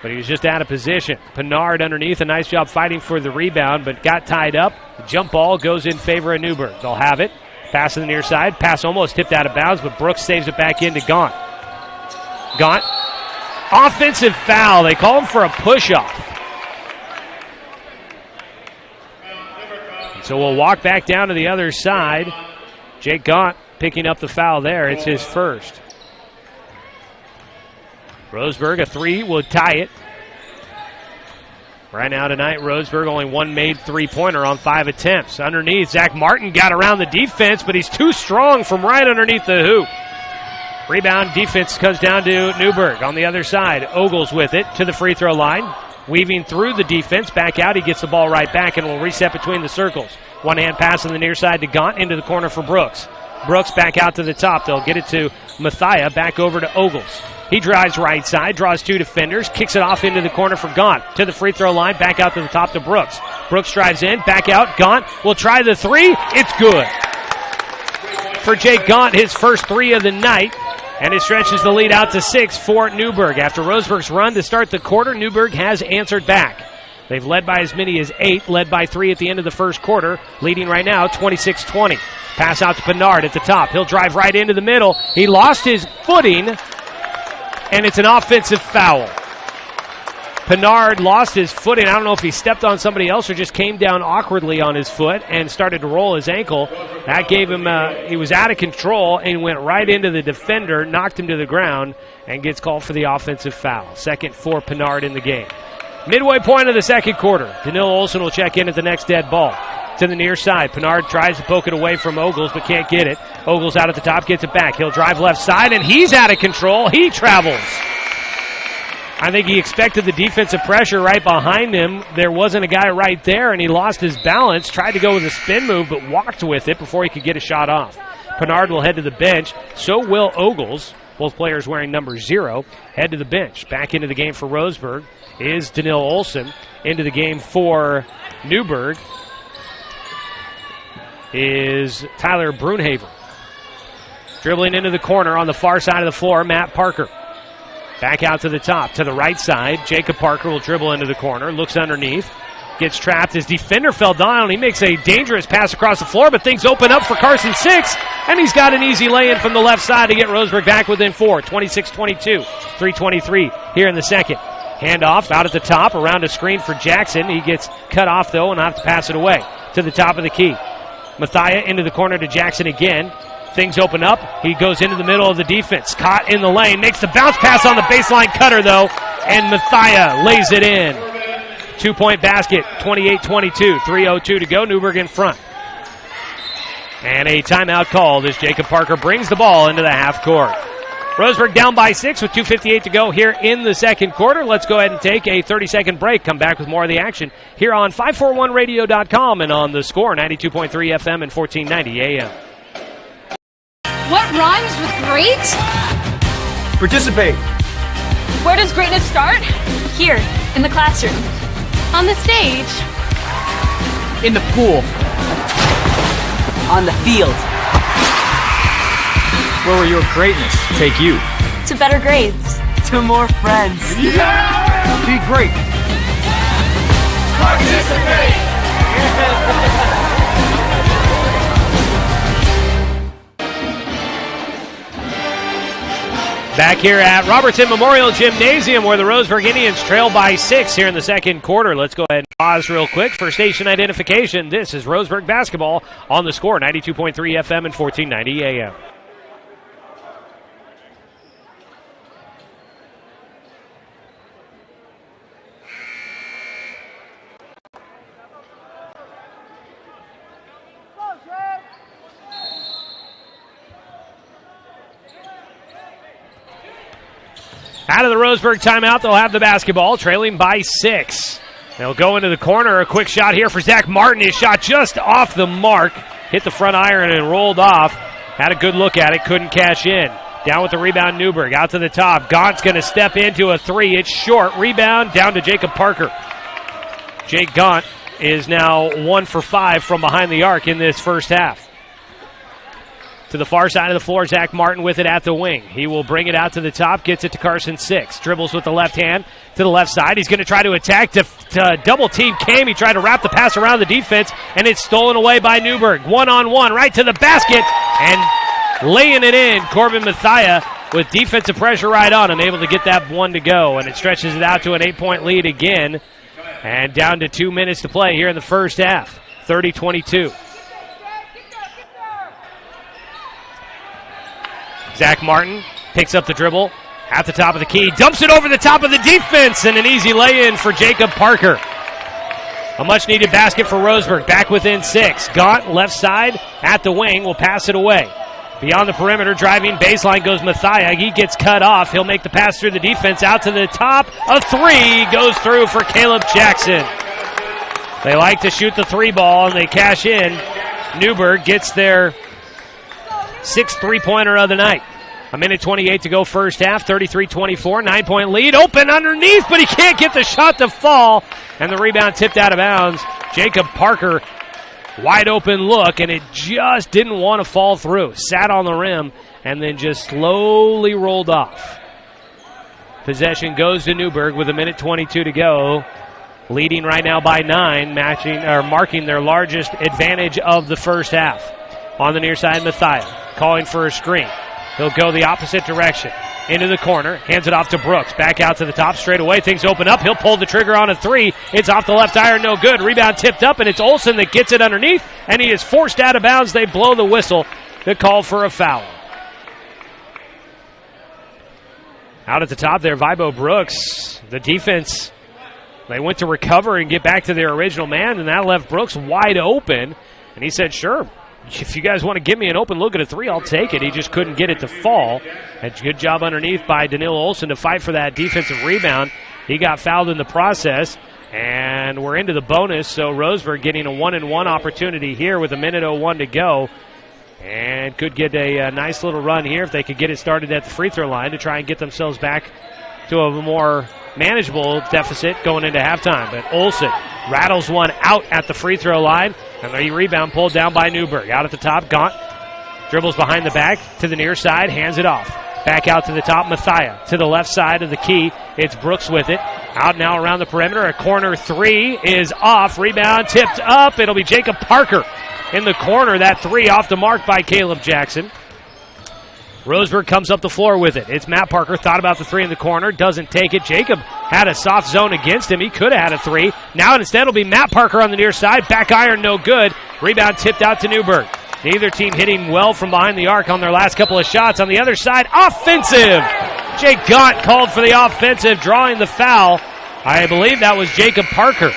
But he was just out of position. Pinard underneath, a nice job fighting for the rebound, but got tied up. The jump ball goes in favor of Newburg. They'll have it. Pass to the near side. Pass almost tipped out of bounds, but Brooks saves it back into Gaunt. Gaunt. Offensive foul. They call him for a push-off. So we'll walk back down to the other side. Jake Gaunt picking up the foul there. It's his first. Roseburg, a 3 will tie it. Right now tonight, Roseburg only 1 made three-pointer on 5 attempts. Underneath, Zack Martin got around the defense, but he's too strong from right underneath the hoop. Rebound defense comes down to Newburg on the other side. Ogles with it to the free throw line. Weaving through the defense, back out. He gets the ball right back and will reset between the circles. One-hand pass on the near side to Gaunt into the corner for Brooks. Brooks back out to the top. They'll get it to Mathia, back over to Ogles. He drives right side, draws 2 defenders, kicks it off into the corner for Gaunt. To the free throw line, back out to the top to Brooks. Brooks drives in, back out. Gaunt will try the 3. It's good. For Jake Gaunt, his first 3 of the night, and it stretches the lead out to 6 for Newburg. After Roseburg's run to start the quarter, Newburg has answered back. They've led by as many as 8, led by 3 at the end of the first quarter, leading right now 26-20. Pass out to Pinard at the top. He'll drive right into the middle. He lost his footing, and it's an offensive foul. Pinard lost his footing. I don't know if he stepped on somebody else or just came down awkwardly on his foot and started to roll his ankle. That gave him, he was out of control and went right into the defender, knocked him to the ground, and gets called for the offensive foul. Second for Pinard in the game. Midway point of the second quarter. Danilo Olsen will check in at the next dead ball. To the near side. Pinard tries to poke it away from Ogles, but can't get it. Ogles out at the top, gets it back. He'll drive left side, and he's out of control. He travels. I think he expected the defensive pressure right behind him. There wasn't a guy right there, and he lost his balance. Tried to go with a spin move, but walked with it before he could get a shot off. Pinard will head to the bench. So will Ogles. Both players wearing number 0 head to the bench. Back into the game for Roseburg is Danilo Olsen. Into the game for Newburg is Tyler Brunhaven. Dribbling into the corner on the far side of the floor, Matt Parker. Back out to the top, to the right side. Jacob Parker will dribble into the corner, looks underneath, gets trapped. His defender fell down. He makes a dangerous pass across the floor, but things open up for Carson Six, and he's got an easy lay-in from the left side to get Roseburg back within 4. 26-22, 3:23 here in the second. Handoff out at the top, around a screen for Jackson. He gets cut off, though, and I'll have to pass it away to the top of the key. Mathia into the corner to Jackson again. Things open up. He goes into the middle of the defense. Caught in the lane. Makes the bounce pass on the baseline cutter, though. And Mathia lays it in. 2-point basket. 28-22. 3:02 to go. Newburg in front. And a timeout called as Jacob Parker brings the ball into the half court. Roseburg down by 6 with 2:58 to go here in the second quarter. Let's go ahead and take a 30-second break. Come back with more of the action here on 541radio.com and on the Score, 92.3 FM and 1490 AM. What rhymes with great? Participate. Where does greatness start? Here, in the classroom. On the stage. In the pool. On the field. Where will your greatness take you? To better grades. To more friends. Yeah! Be great. Participate! Back here at Robertson Memorial Gymnasium where the Roseburg Indians trail by 6 here in the second quarter. Let's go ahead and pause real quick for station identification. This is Roseburg basketball on the Score, 92.3 FM and 1490 AM. Out of the Roseburg timeout, they'll have the basketball, trailing by 6. They'll go into the corner. A quick shot here for Zack Martin. His shot just off the mark. Hit the front iron and rolled off. Had a good look at it, couldn't cash in. Down with the rebound, Newburg. Out to the top. Gaunt's going to step into a 3. It's short. Rebound down to Jacob Parker. Jake Gaunt is now 1 for 5 from behind the arc in this first half. To the far side of the floor, Zack Martin with it at the wing. He will bring it out to the top, gets it to Carson Six. Dribbles with the left hand to the left side. He's going to try to attack to double-team Cam. He tried to wrap the pass around the defense, and it's stolen away by Newburg. One-on-one right to the basket, and laying it in, Corbin Mathia with defensive pressure right on him, able to get that one to go, and it stretches it out to an 8-point lead again, and down to 2 minutes to play here in the first half, 30-22. Zack Martin picks up the dribble at the top of the key, dumps it over the top of the defense, and an easy lay-in for Jacob Parker. A much-needed basket for Roseburg, back within 6. Gaunt, left side, at the wing, will pass it away. Beyond the perimeter, driving baseline goes Mathia. He gets cut off. He'll make the pass through the defense, out to the top. A 3 goes through for Caleb Jackson. They like to shoot the 3 ball, and they cash in. Newburg gets their 6th three-pointer of the night. 1:28 to go first half, 33-24, 9-point lead. Open underneath, but he can't get the shot to fall. And the rebound tipped out of bounds. Jacob Parker, wide open look, and it just didn't want to fall through. Sat on the rim and then just slowly rolled off. Possession goes to Newburg with 1:22 to go. Leading right now by 9, marking their largest advantage of the first half. On the near side, Mathia calling for a screen. He'll go the opposite direction. into the corner, hands it off to Brooks. Back out to the top, straight away. Things open up. He'll pull the trigger on a three. It's off the left iron, no good. Rebound tipped up, and it's Olsen that gets it underneath, and he is forced out of bounds. They blow the whistle to call for a foul. Out at the top there, Vibo Brooks. The defense, they went to recover and get back to their original man, and that left Brooks wide open. And he said, sure, if you guys want to give me an open look at a three, I'll take it. He just couldn't get it to fall. And good job underneath by Danilo Olsen to fight for that defensive rebound. He got fouled in the process, and we're into the bonus, so Roseburg getting a 1-and-1 opportunity here with 1:01 to go. And could get a nice little run here if they could get it started at the free throw line to try and get themselves back to a more manageable deficit going into halftime. But Olsen rattles one out at the free throw line, and the rebound pulled down by Newburg. Out at the top, Gaunt dribbles behind the back to the near side, hands it off. Back out to the top, Mathia to the left side of the key. It's Brooks with it. Out now around the perimeter. A corner three is off. Rebound tipped up. It'll be Jacob Parker in the corner. That three off the mark by Caleb Jackson. Roseburg comes up the floor with it. It's Matt Parker. Thought about the three in the corner. Doesn't take it. Jacob had a soft zone against him. He could have had a three. Now instead it'll be Matt Parker on the near side. Back iron, no good. Rebound tipped out to Newburg. Neither team hitting well from behind the arc on their last couple of shots. On the other side, offensive. Jake Gaunt called for the offensive, drawing the foul. I believe that was Jacob Parker.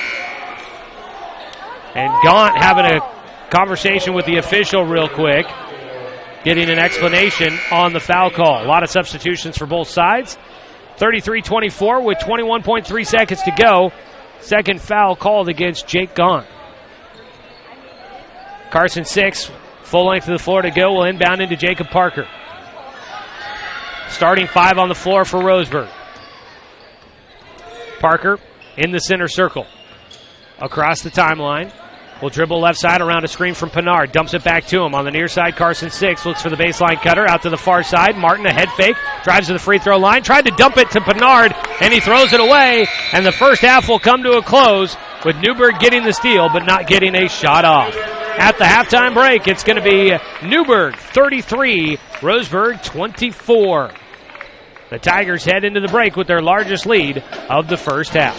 And Gaunt having a conversation with the official real quick, getting an explanation on the foul call. A lot of substitutions for both sides. 33-24 with 21.3 seconds to go. Second foul called against Jake Gaunt. Carson 6, full length of the floor to go, will inbound into Jacob Parker. Starting five on the floor for Roseburg. Parker in the center circle. Across the timeline. Will dribble left side around a screen from Pinard. Dumps it back to him. On the near side, Carson 6 looks for the baseline cutter. Out to the far side. Martin, a head fake. Drives to the free throw line. Tried to dump it to Pinard, and he throws it away. And the first half will come to a close with Newburg getting the steal, but not getting a shot off. At the halftime break, it's going to be Newburg 33, Roseburg 24. The Tigers head into the break with their largest lead of the first half.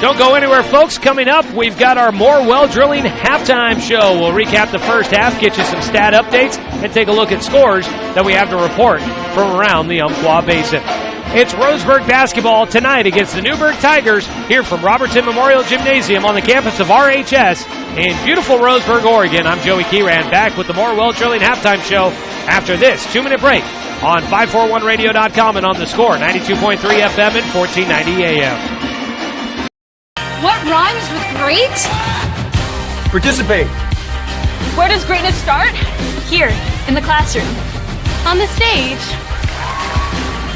Don't go anywhere, folks. Coming up, we've got our More Well Drilling halftime show. We'll recap the first half, get you some stat updates, and take a look at scores that we have to report from around the Umpqua Basin. It's Roseburg basketball tonight against the Newburg Tigers here from Robertson Memorial Gymnasium on the campus of RHS in beautiful Roseburg, Oregon. I'm Joey Keyran, back with the More Well Drilling halftime show after this 2-minute break on 541radio.com and on the Score, 92.3 FM and 1490 AM. What rhymes with great? Participate. Where does greatness start? Here, in the classroom. On the stage.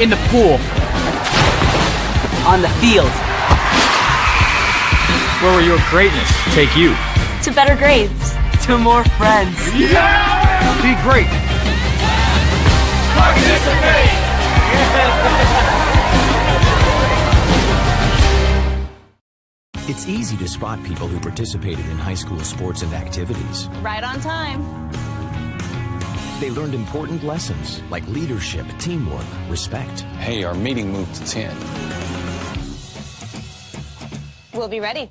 In the pool. On the field. Where will your greatness take you? To better grades. To more friends. Yeah! Be great. Participate! It's easy to spot people who participated in high school sports and activities. Right on time. They learned important lessons like leadership, teamwork, respect. Hey, our meeting moved to 10. We'll be ready.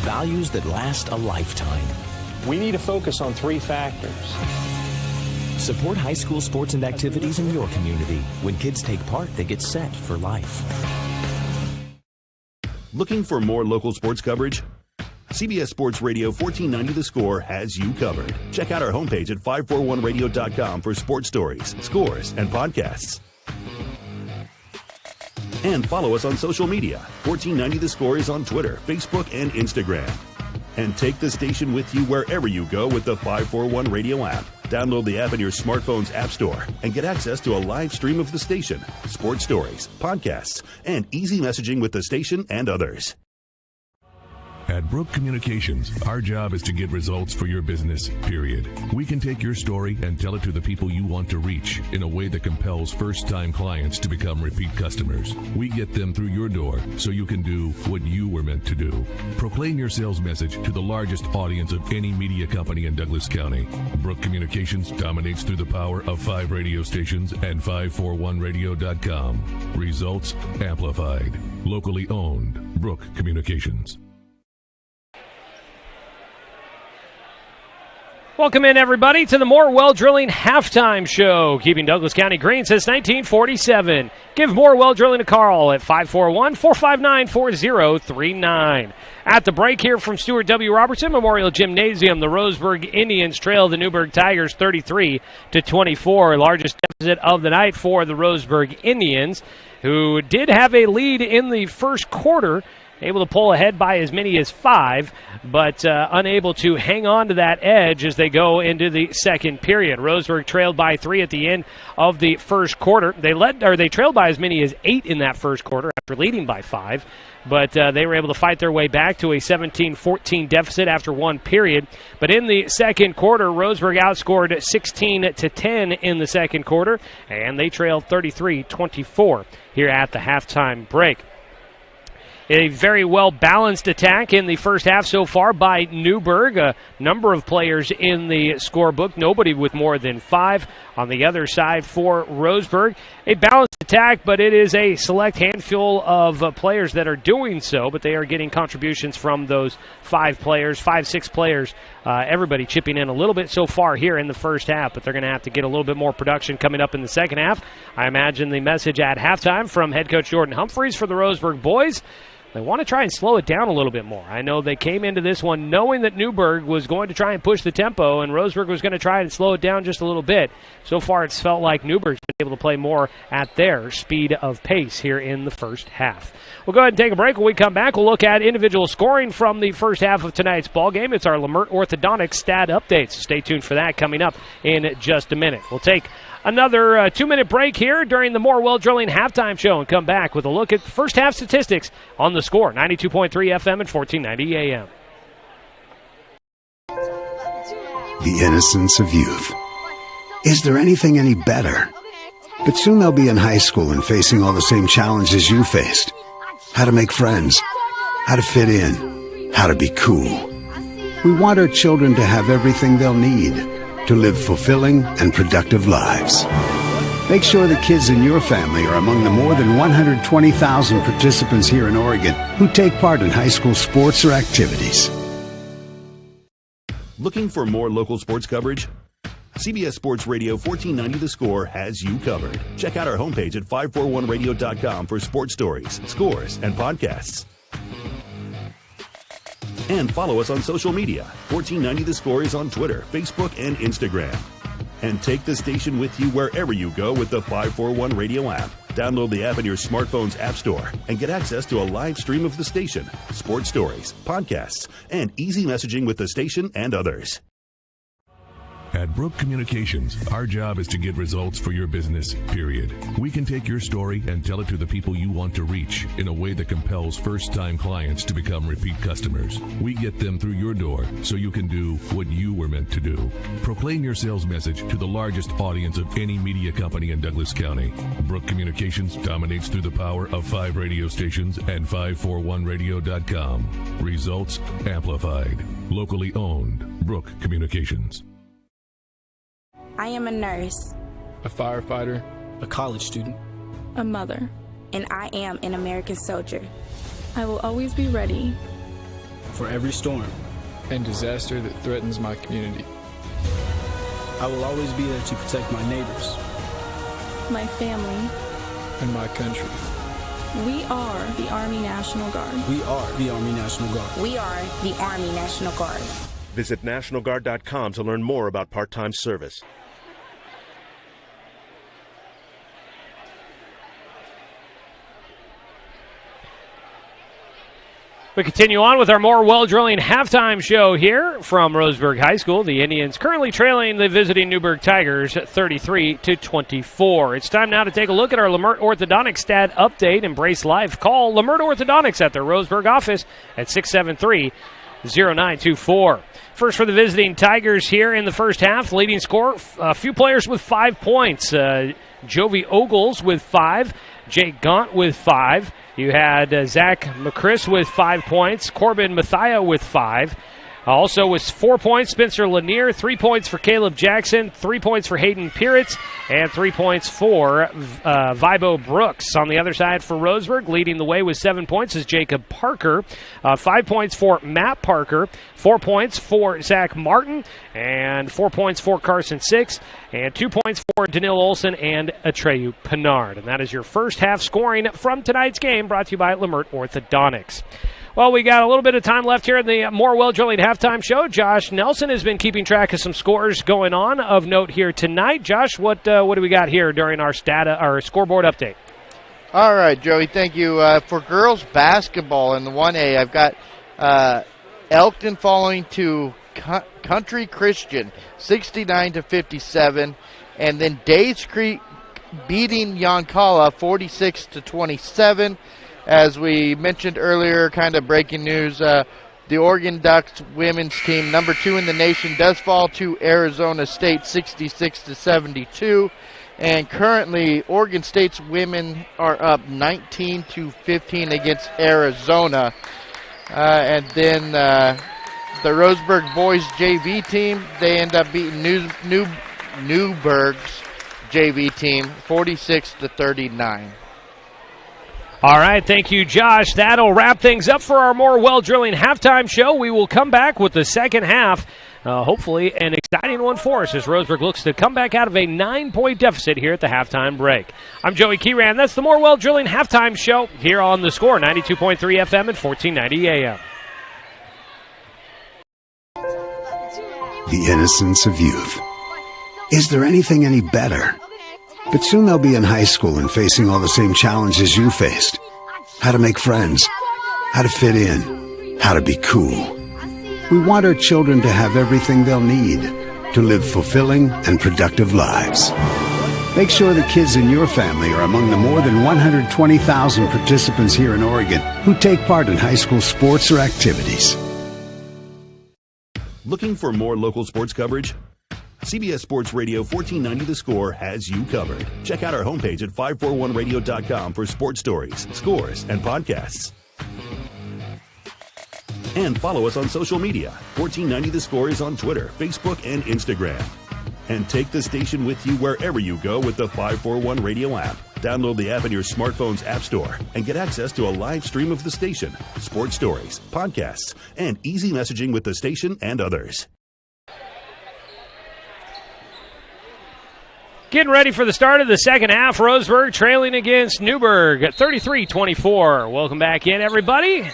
Values that last a lifetime. We need to focus on 3 factors. Support high school sports and activities in your community. When kids take part, they get set for life. Looking for more local sports coverage? CBS Sports Radio 1490 The Score has you covered. Check out our homepage at 541radio.com for sports stories, scores, and podcasts. And follow us on social media. 1490 The Score is on Twitter, Facebook, and Instagram. And take the station with you wherever you go with the 541 Radio app. Download the app in your smartphone's app store and get access to a live stream of the station, sports stories, podcasts, and easy messaging with the station and others. At Brook Communications, our job is to get results for your business, period. We can take your story and tell it to the people you want to reach in a way that compels first-time clients to become repeat customers. We get them through your door so you can do what you were meant to do. Proclaim your sales message to the largest audience of any media company in Douglas County. Brook Communications dominates through the power of 5 radio stations and 541radio.com. Results amplified. Locally owned. Brook Communications. Welcome in, everybody, to the More Well Drilling Halftime Show, keeping Douglas County green since 1947. Give More Well Drilling a call at 541-459-4039. At the break here from Stuart W. Robertson Memorial Gymnasium, the Roseburg Indians trail the Newburg Tigers 33-24. Largest deficit of the night for the Roseburg Indians, who did have a lead in the first quarter, able to pull ahead by as many as 5, but unable to hang on to that edge as they go into the second period. Roseburg trailed by 3 at the end of the first quarter. They trailed by as many as 8 in that first quarter after leading by 5, but they were able to fight their way back to a 17-14 deficit after one period. But in the second quarter, Roseburg outscored 16-10 in the second quarter, and they trailed 33-24 here at the halftime break. A very well-balanced attack in the first half so far by Newburg. A number of players in the scorebook, nobody with more than 5. On the other side for Roseburg, a balanced attack, but it is a select handful of players that are doing so, but they are getting contributions from those 5 players, 5-6 players, everybody chipping in a little bit so far here in the first half, but they're going to have to get a little bit more production coming up in the second half. I imagine the message at halftime from head coach Jordan Humphreys for the Roseburg boys: they want to try and slow it down a little bit more. I know they came into this one knowing that Newburg was going to try and push the tempo and Roseburg was going to try and slow it down just a little bit. So far, it's felt like Newburg's been able to play more at their speed of pace here in the first half. We'll go ahead and take a break. When we come back, we'll look at individual scoring from the first half of tonight's ball game. It's our Lamert Orthodontics stat updates. Stay tuned for that coming up in just a minute. We'll take another 2-minute break here during the More Well Drilling Halftime Show and come back with a look at first half statistics on the Score, 92.3 FM and 1490 AM. The innocence of youth. Is there anything any better? But soon they'll be in high school and facing all the same challenges you faced. How to make friends, how to fit in, how to be cool. We want our children to have everything they'll need to live fulfilling and productive lives. Make sure the kids in your family are among the more than 120,000 participants here in Oregon who take part in high school sports or activities. Looking for more local sports coverage? CBS Sports Radio 1490 The Score has you covered. Check out our homepage at 541radio.com for sports stories, scores, and podcasts. And follow us on social media. 1490 The Score is on Twitter, Facebook, and Instagram. And take the station with you wherever you go with the 541 Radio app. Download the app in your smartphone's app store and get access to a live stream of the station, sports stories, podcasts, and easy messaging with the station and others. At Brook Communications, our job is to get results for your business, period. We can take your story and tell it to the people you want to reach in a way that compels first-time clients to become repeat customers. We get them through your door so you can do what you were meant to do. Proclaim your sales message to the largest audience of any media company in Douglas County. Brook Communications dominates through the power of 5 radio stations and 541radio.com. Results amplified. Locally owned. Brook Communications. I am a nurse, a firefighter, a college student, a mother, and I am an American soldier. I will always be ready for every storm and disaster that threatens my community. I will always be there to protect my neighbors, my family, and my country. We are the Army National Guard. We are the Army National Guard. We are the Army National Guard. Visit nationalguard.com to learn more about part-time service. We continue on with our more well-drilling halftime show here from Roseburg High School. The Indians currently trailing the visiting Newburg Tigers 33-24. It's time now to take a look at our Lamert Orthodontics stat update. Embrace life. Call Lamert Orthodontics at their Roseburg office at 673-0924. First for the visiting Tigers here in the first half. Leading scorer, a few players with 5 points. Jovi Ogles with 5. Jake Gaunt with 5. You had Zack McChris with 5 points. Corbin Mathia with 5. Also with 4 points, Spencer Lanier. 3 points for Caleb Jackson. 3 points for Hayden Piritz. And 3 points for Vibo Brooks. On the other side for Roseburg, leading the way with 7 points is Jacob Parker. 5 points for Matt Parker. 4 points for Zack Martin. And 4 points for Carson Six. And 2 points for Danil Olson and Atreyu Pinard. And that is your first half scoring from tonight's game, brought to you by Lamert Orthodontics. Well, we got a little bit of time left here in the more well-drilling halftime show. Josh Nelson has been keeping track of some scores going on of note here tonight. Josh, what do we got here during our scoreboard update? All right, Joey, thank you. For girls basketball in the 1A, I've got Elkton falling to Country Christian 69-57, and then Days Creek beating Yoncalla 46-27. As we mentioned earlier, kind of breaking news, the Oregon Ducks women's team, number 2 in the nation, does fall to Arizona State 66-72. And currently, Oregon State's women are up 19-15 against Arizona. And then the Roseburg boys JV team, they end up beating Newburg's JV team 46-39. All right, thank you, Josh. That'll wrap things up for our more well-drilling halftime show. We will come back with the second half. Hopefully an exciting one for us as Roseburg looks to come back out of a 9-point deficit here at the halftime break. I'm Joey Kieran. That's the more well-drilling halftime show here on The Score, 92.3 FM and 1490 AM. The innocence of youth. Is there anything any better? But soon they'll be in high school and facing all the same challenges you faced. How to make friends, how to fit in, how to be cool. We want our children to have everything they'll need to live fulfilling and productive lives. Make sure the kids in your family are among the more than 120,000 participants here in Oregon who take part in high school sports or activities. Looking for more local sports coverage? CBS Sports Radio 1490 The Score has you covered. Check out our homepage at 541radio.com for sports stories, scores, and podcasts. And follow us on social media. 1490 The Score is on Twitter, Facebook, and Instagram. And take the station with you wherever you go with the 541 Radio app. Download the app in your smartphone's app store and get access to a live stream of the station, sports stories, podcasts, and easy messaging with the station and others. Getting ready for the start of the second half. Roseburg trailing against Newburg at 33-24. Welcome back in, everybody.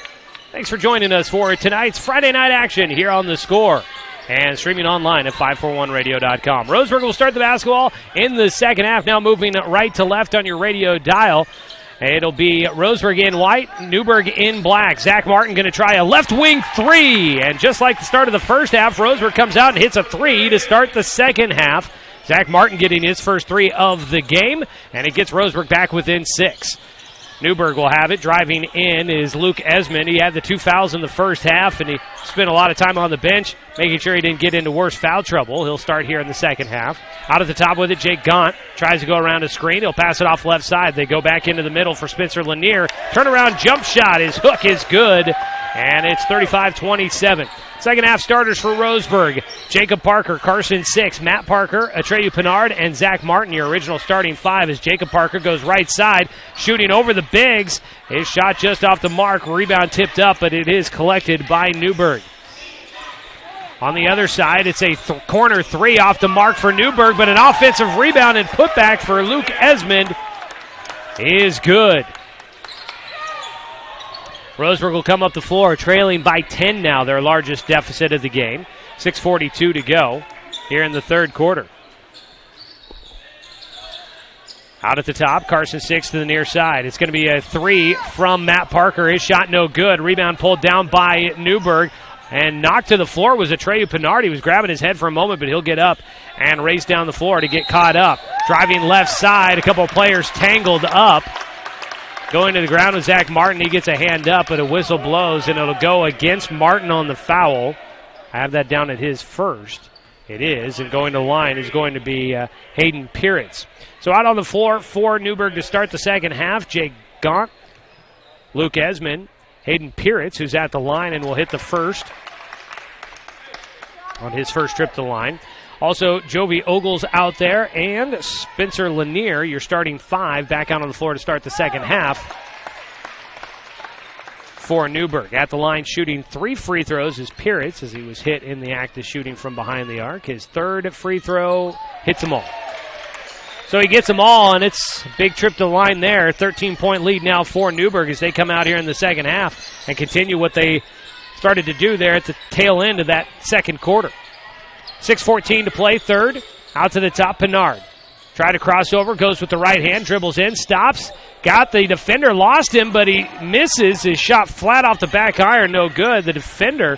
Thanks for joining us for tonight's Friday night action here on The Score and streaming online at 541radio.com. Roseburg will start the basketball in the second half, now moving right to left on your radio dial. It'll be Roseburg in white, Newburg in black. Zack Martin going to try a left wing three. And just like the start of the first half, Roseburg comes out and hits a three to start the second half. Zack Martin getting his first three of the game, and it gets Roseburg back within 6. Newburg will have it. Driving in is Luke Esmond. He had the 2 fouls in the first half, and he spent a lot of time on the bench making sure he didn't get into worse foul trouble. He'll start here in the second half. Out at the top with it, Jake Gaunt tries to go around a screen. He'll pass it off left side. They go back into the middle for Spencer Lanier. Turnaround jump shot. His hook is good, and it's 35-27. Second half starters for Roseburg. Jacob Parker, Carson Six, Matt Parker, Atreyu Pinard, and Zack Martin, your original starting 5 as Jacob Parker goes right side, shooting over the bigs. His shot just off the mark, rebound tipped up, but it is collected by Newburg. On the other side, it's a corner 3 off the mark for Newburg, but an offensive rebound and putback for Luke Esmond is good. Roseburg will come up the floor, trailing by 10 now, their largest deficit of the game. 6:42 to go here in the third quarter. Out at the top, Carson Six to the near side. It's going to be a three from Matt Parker. His shot no good. Rebound pulled down by Newburg. And knocked to the floor was Atreyu Pinard. He was grabbing his head for a moment, but he'll get up and race down the floor to get caught up. Driving left side, a couple of players tangled up. Going to the ground with Zack Martin. He gets a hand up, but a whistle blows, and it'll go against Martin on the foul. I have that down at his first. It is, and going to the line is going to be Hayden Piritz. So out on the floor for Newburg to start the second half, Jake Gaunt, Luke Esmond, Hayden Piritz, who's at the line and will hit the first on his first trip to the line. Also, Jovi Ogles out there, and Spencer Lanier, your starting five, back out on the floor to start the second half for Newburg. At the line shooting 3 free throws is Piritz, as he was hit in the act of shooting from behind the arc. His third free throw hits them all. So he gets them all, and it's a big trip to the line there. 13-point lead now for Newburg as they come out here in the second half and continue what they started to do there at the tail end of that second quarter. 6:14 to play, third. Out to the top, Pinard. Tried to cross over, goes with the right hand, dribbles in, stops. Got the defender, lost him, but he misses. His shot flat off the back iron, no good. The defender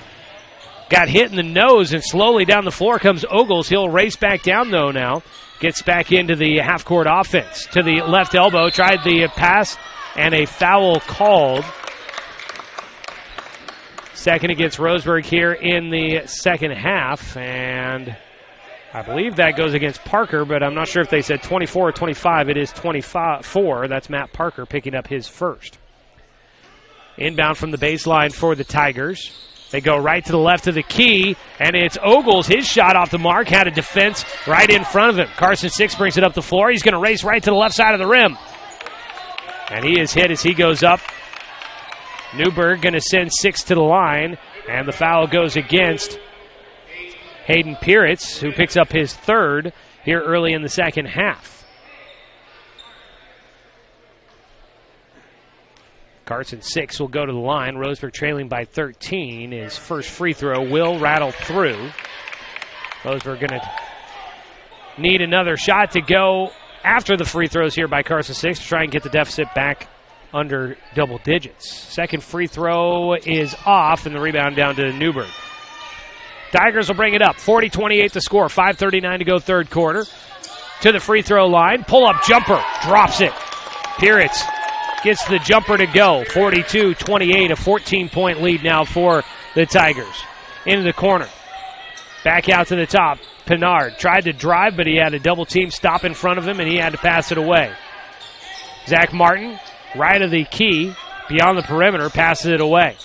got hit in the nose, and slowly down the floor comes Ogles. He'll race back down, though, now. Gets back into the half-court offense. To the left elbow, tried the pass, and a foul called. Second against Roseburg here in the second half, and I believe that goes against Parker, but I'm not sure if they said 24 or 25. It is 24. That's Matt Parker picking up his first. Inbound from the baseline for the Tigers. They go right to the left of the key, and it's Ogles. His shot off the mark had a defense right in front of him. Carson Six brings it up the floor. He's going to race right to the left side of the rim. And he is hit as he goes up. Newburg going to send Six to the line, and the foul goes against Hayden Piritz, who picks up his third here early in the second half. Carson Six will go to the line. Roseburg trailing by 13. His first free throw will rattle through. Roseburg going to need another shot to go after the free throws here by Carson Six to try and get the deficit back under double digits. Second free throw is off, and the rebound down to Newburg. Tigers will bring it up. 40-28 to score. 5:39 to go third quarter. To the free throw line. Pull-up jumper. Drops it. Piritz gets the jumper to go. 42-28, a 14-point lead now for the Tigers. Into the corner. Back out to the top. Pinard tried to drive, but he had a double team stop in front of him, and he had to pass it away. Zack Martin, right of the key, beyond the perimeter, passes it away.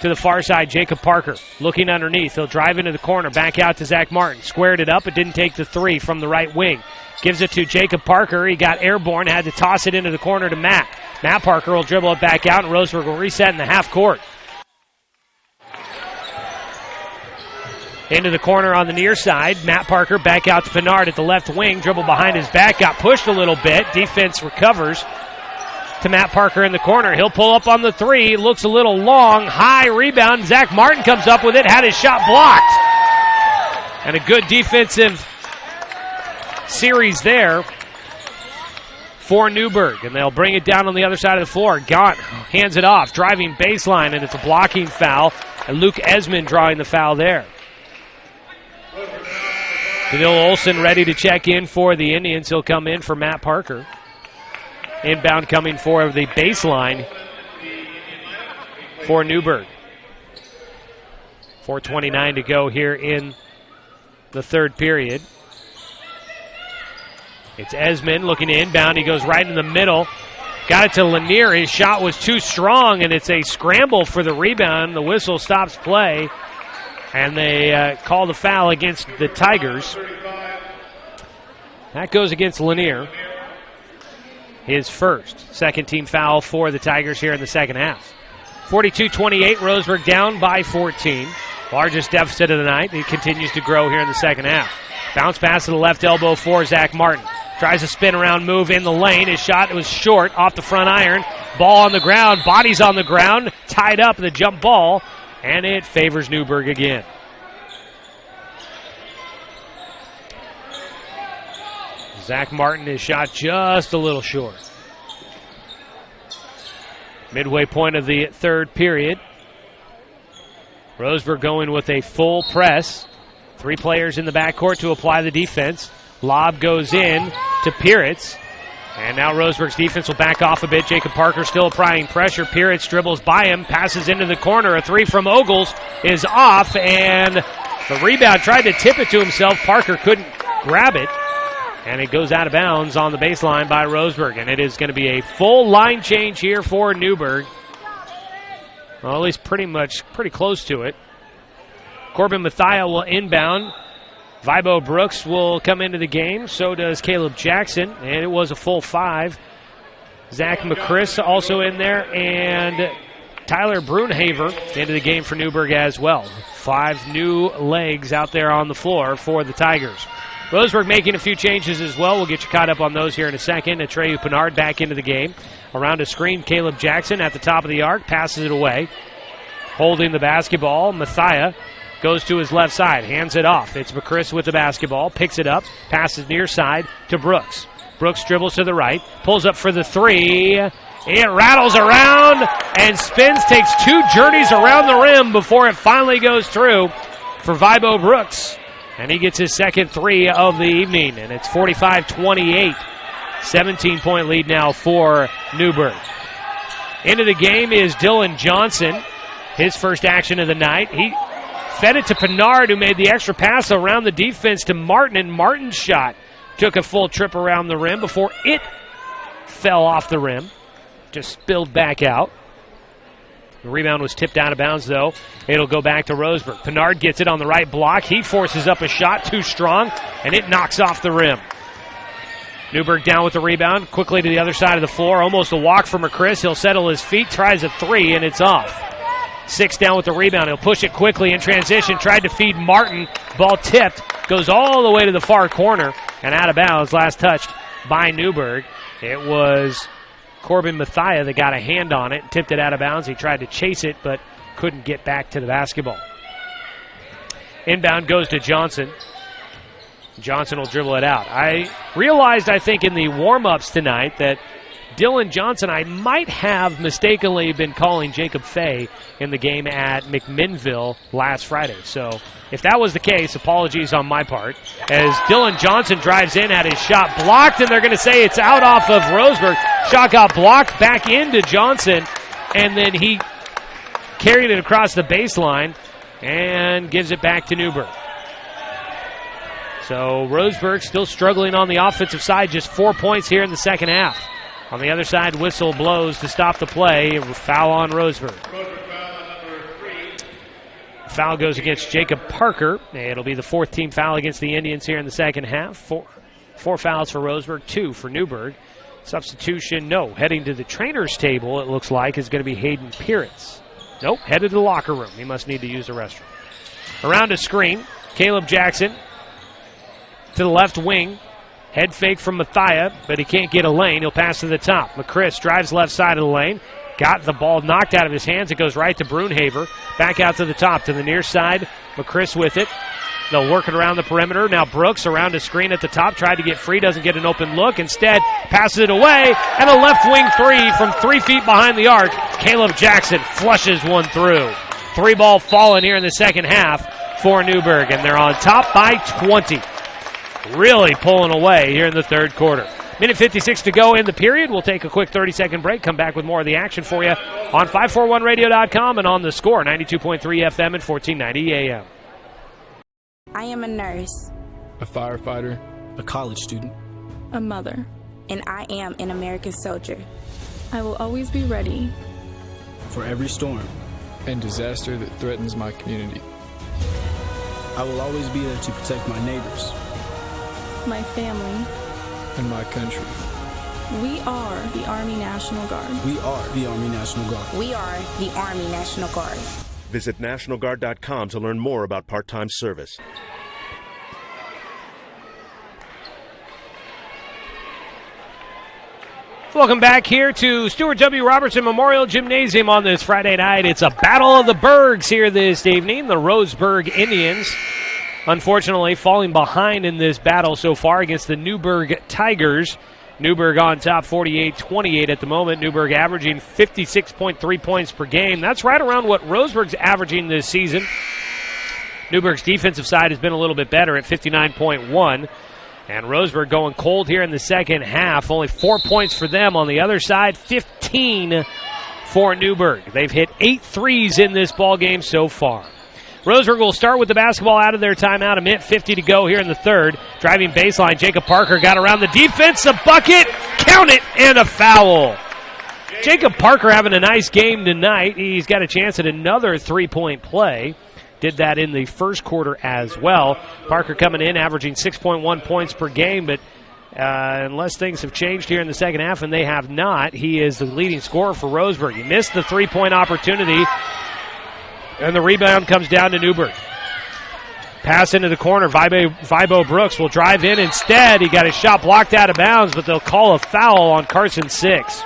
To the far side, Jacob Parker looking underneath. He'll drive into the corner, back out to Zack Martin. Squared it up, but didn't take the three from the right wing. Gives it to Jacob Parker. He got airborne, had to toss it into the corner to Matt. Matt Parker will dribble it back out, and Roseburg will reset in the half court. Into the corner on the near side. Matt Parker back out to Pinard at the left wing. Dribble behind his back, got pushed a little bit. Defense recovers to Matt Parker in the corner. He'll pull up on the three. Looks a little long. High rebound. Zack Martin comes up with it. Had his shot blocked. And a good defensive series there for Newburg. And they'll bring it down on the other side of the floor. Gaunt hands it off. Driving baseline, and it's a blocking foul. And Luke Esmond drawing the foul there. Danil Olsen ready to check in for the Indians. He'll come in for Matt Parker. Inbound coming for the baseline for Newburg. 4:29 to go here in the third period. It's Esmond looking to inbound. He goes right in the middle. Got it to Lanier. His shot was too strong, and it's a scramble for the rebound. The whistle stops play, and they call the foul against the Tigers. That goes against Lanier. His first. Second team foul for the Tigers here in the second half. 42-28, Roseburg down by 14. Largest deficit of the night. It continues to grow here in the second half. Bounce pass to the left elbow for Zack Martin. Tries a spin around move in the lane. His shot was short off the front iron. Ball on the ground. Bodies on the ground. Tied up the jump ball. And it favors Newburg again. Zack Martin is shot just a little short. Midway point of the third period. Roseburg going with a full press. 3 players in the backcourt to apply the defense. Lob goes in to Piritz. And now Roseburg's defense will back off a bit. Jacob Parker still applying pressure. Piritz dribbles by him, passes into the corner. A 3 from Ogles is off, and the rebound tried to tip it to himself. Parker couldn't grab it, and it goes out of bounds on the baseline by Roseburg. And it is going to be a full line change here for Newburg. Well, at least pretty close to it. Corbin Mathia will inbound. Vibo Brooks will come into the game. So does Caleb Jackson, and it was a full 5. Zach McChris also in there, and Tyler Brunhaver into the game for Newburg as well. 5 new legs out there on the floor for the Tigers. Roseburg making a few changes as well. We'll get you caught up on those here in a second. Atreyu Pinard back into the game. Around a screen, Caleb Jackson at the top of the arc, passes it away. Holding the basketball, Mathia goes to his left side, hands it off. It's McChris with the basketball, picks it up, passes near side to Brooks. Brooks dribbles to the right, pulls up for the 3. It rattles around and spins, takes 2 journeys around the rim before it finally goes through for Vibo Brooks. And he gets his second 3 of the evening, and it's 45-28. 17-point lead now for Newburg. Into the game is Dylan Johnson. His first action of the night. He fed it to Pinard, who made the extra pass around the defense to Martin, and Martin's shot took a full trip around the rim before it fell off the rim. Just spilled back out. The rebound was tipped out of bounds, though. It'll go back to Roseburg. Pinard gets it on the right block. He forces up a shot, too strong, and it knocks off the rim. Newburg down with the rebound, quickly to the other side of the floor. Almost a walk for McChris. He'll settle his feet, tries a 3, and it's off. 6 down with the rebound. He'll push it quickly in transition. Tried to feed Martin. Ball tipped. Goes all the way to the far corner and out of bounds. Last touched by Newburg. It was Corbin Mathia that got a hand on it, tipped it out of bounds. He tried to chase it, but couldn't get back to the basketball. Inbound goes to Johnson. Johnson will dribble it out. I realized, I think, in the warm-ups tonight that Dylan Johnson, I might have mistakenly been calling Jacob Fay in the game at McMinnville last Friday. So if that was the case, apologies on my part. As Dylan Johnson drives in, had his shot blocked, and they're going to say it's out off of Roseburg. Shot got blocked back into Johnson, and then he carried it across the baseline and gives it back to Newburg. So Roseburg still struggling on the offensive side, just 4 points here in the second half. On the other side, whistle blows to stop the play. Foul on Roseburg. Foul goes against Jacob Parker. It'll be the 4th team foul against the Indians here in the second half. Four fouls for Roseburg, 2 for Newburg. Substitution, no. Heading to the trainer's table, it looks like, is going to be Hayden Piritz. Nope, headed to the locker room. He must need to use the restroom. Around a screen, Caleb Jackson to the left wing. Head fake from Mathia, but he can't get a lane. He'll pass to the top. McChris drives left side of the lane. Got the ball knocked out of his hands. It goes right to Brunhaver. Back out to the top, to the near side. McChris with it. They'll work it around the perimeter. Now Brooks around a screen at the top. Tried to get free, doesn't get an open look. Instead, passes it away. And a left wing 3 from 3 feet behind the arc. Caleb Jackson flushes one through. 3-ball falling here in the second half for Newburg. And they're on top by 20. Really pulling away here in the third quarter. Minute 56 to go in the period. We'll take a quick 30-second break. Come back with more of the action for you on 541radio.com and on the Score, 92.3 FM and 1490 AM. I am a nurse, a firefighter, a college student, a mother, and I am an American soldier. I will always be ready for every storm and disaster that threatens my community. I will always be there to protect my neighbors, my family, and my country. We are the Army National Guard. We are the Army National Guard. We are the Army National Guard. Visit NationalGuard.com to learn more about part-time service. Welcome back here to Stuart W. Robertson Memorial Gymnasium on this Friday night. It's a battle of the Bergs here this evening. The Roseburg Indians unfortunately falling behind in this battle so far against the Newburg Tigers. Newburg on top 48-28 at the moment. Newburg averaging 56.3 points per game. That's right around what Roseburg's averaging this season. Newburg's defensive side has been a little bit better at 59.1. And Roseburg going cold here in the second half. Only 4 points for them. On the other side, 15 for Newburg. They've hit 8 threes in this ball game so far. Roseburg will start with the basketball out of their timeout. A minute 50 to go here in the third. Driving baseline, Jacob Parker got around the defense. A bucket, count it, and a foul. Jacob Parker having a nice game tonight. He's got a chance at another three-point play. Did that in the first quarter as well. Parker coming in, averaging 6.1 points per game, but unless things have changed here in the second half, and they have not, he is the leading scorer for Roseburg. He missed the three-point opportunity, and the rebound comes down to Newburg. Pass into the corner. Vibo Brooks will drive in instead. He got his shot blocked out of bounds, but they'll call a foul on Carson 6.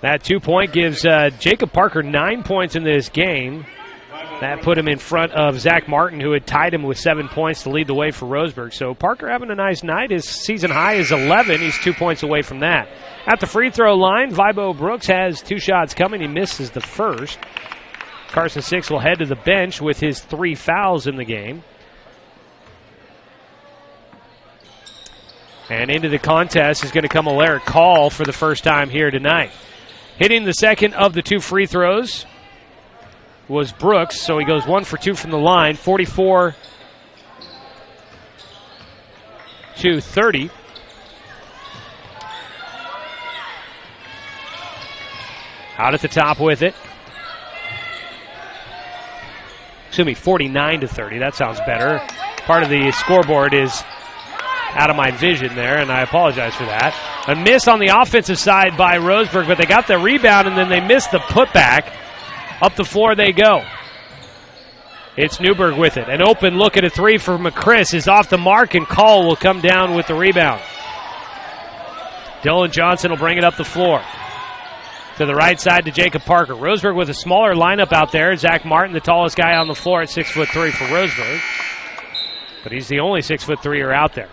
That 2-point gives Jacob Parker 9 points in this game. That put him in front of Zack Martin, who had tied him with 7 points to lead the way for Roseburg. So Parker having a nice night. His season high is 11. He's 2 points away from that. At the free throw line, Vibo Brooks has 2 shots coming. He misses the first. Carson 6 will head to the bench with his 3 fouls in the game. And into the contest is going to come Alaric Call for the first time here tonight. Hitting the second of the 2 free throws was Brooks, so he goes 1 for 2 from the line, 44-30. Out at the top with it. Excuse me, 49-30. That sounds better. Part of the scoreboard is out of my vision there, and I apologize for that. A miss on the offensive side by Roseburg, but they got the rebound, and then they missed the putback. Up the floor they go. It's Newburg with it. An open look at a 3 for McChris is off the mark, and Call will come down with the rebound. Dylan Johnson will bring it up the floor. To the right side to Jacob Parker. Roseburg with a smaller lineup out there. Zack Martin, the tallest guy on the floor at 6'3" for Roseburg. But he's the only 6'3" out there.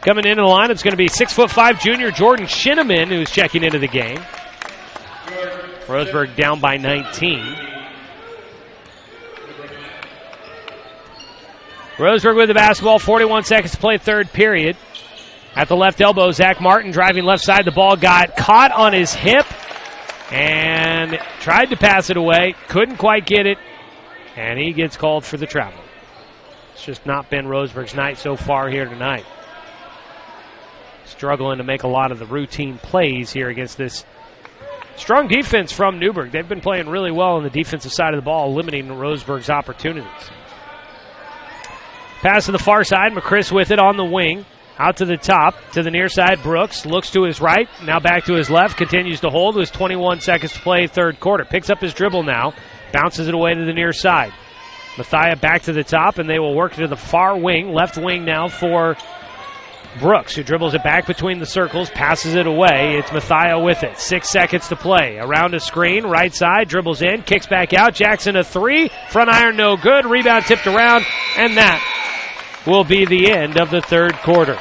Coming into the lineup is going to be 6'5" junior Jordan Shinneman, who's checking into the game. Roseburg down by 19. Roseburg with the basketball, 41 seconds to play third period. At the left elbow, Zack Martin driving left side. The ball got caught on his hip and tried to pass it away. Couldn't quite get it, and he gets called for the travel. It's just not been Roseburg's night so far here tonight. Struggling to make a lot of the routine plays here against this strong defense from Newburg. They've been playing really well on the defensive side of the ball, limiting Roseburg's opportunities. Pass to the far side. McChris with it on the wing. Out to the top, to the near side. Brooks looks to his right, now back to his left, continues to hold with 21 seconds to play third quarter. Picks up his dribble now, bounces it away to the near side. Mathia back to the top, and they will work to the far wing, left wing now for Brooks, who dribbles it back between the circles, passes it away. It's Mathia with it. 6 seconds to play. Around a screen, right side, dribbles in, kicks back out. Jackson a 3. Front iron no good. Rebound tipped around, and that will be the end of the third quarter.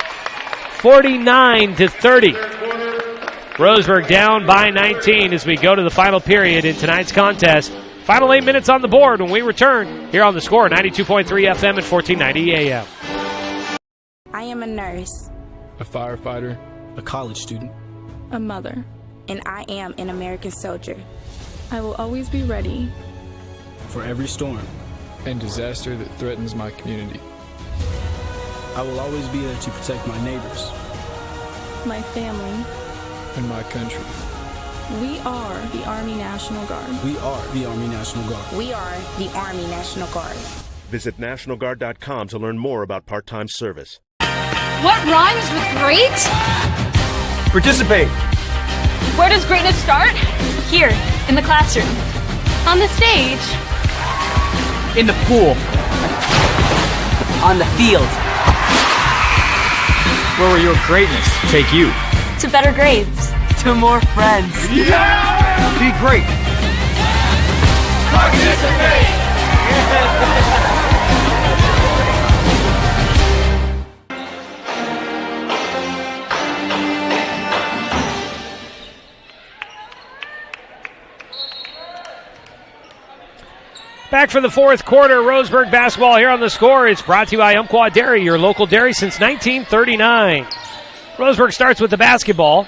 49-30. Roseburg down by 19 as we go to the final period in tonight's contest. Final 8 minutes on the board when we return here on The Score, 92.3 FM and 1490 AM. I am a nurse, a firefighter, a college student, a mother, and I am an American soldier. I will always be ready for every storm and disaster that threatens my community. I will always be there to protect my neighbors, my family, and my country. We are the Army National Guard. We are the Army National Guard. We are the Army National Guard. Visit nationalguard.com to learn more about part-time service. What rhymes with great? Participate. Where does greatness start? Here, in the classroom. On the stage. In the pool. On the field. Where will your greatness take you? To better grades. To more friends. Yeah! Be great. Back for the fourth quarter, Roseburg basketball here on The Score. It's brought to you by Umpqua Dairy, your local dairy since 1939. Roseburg starts with the basketball.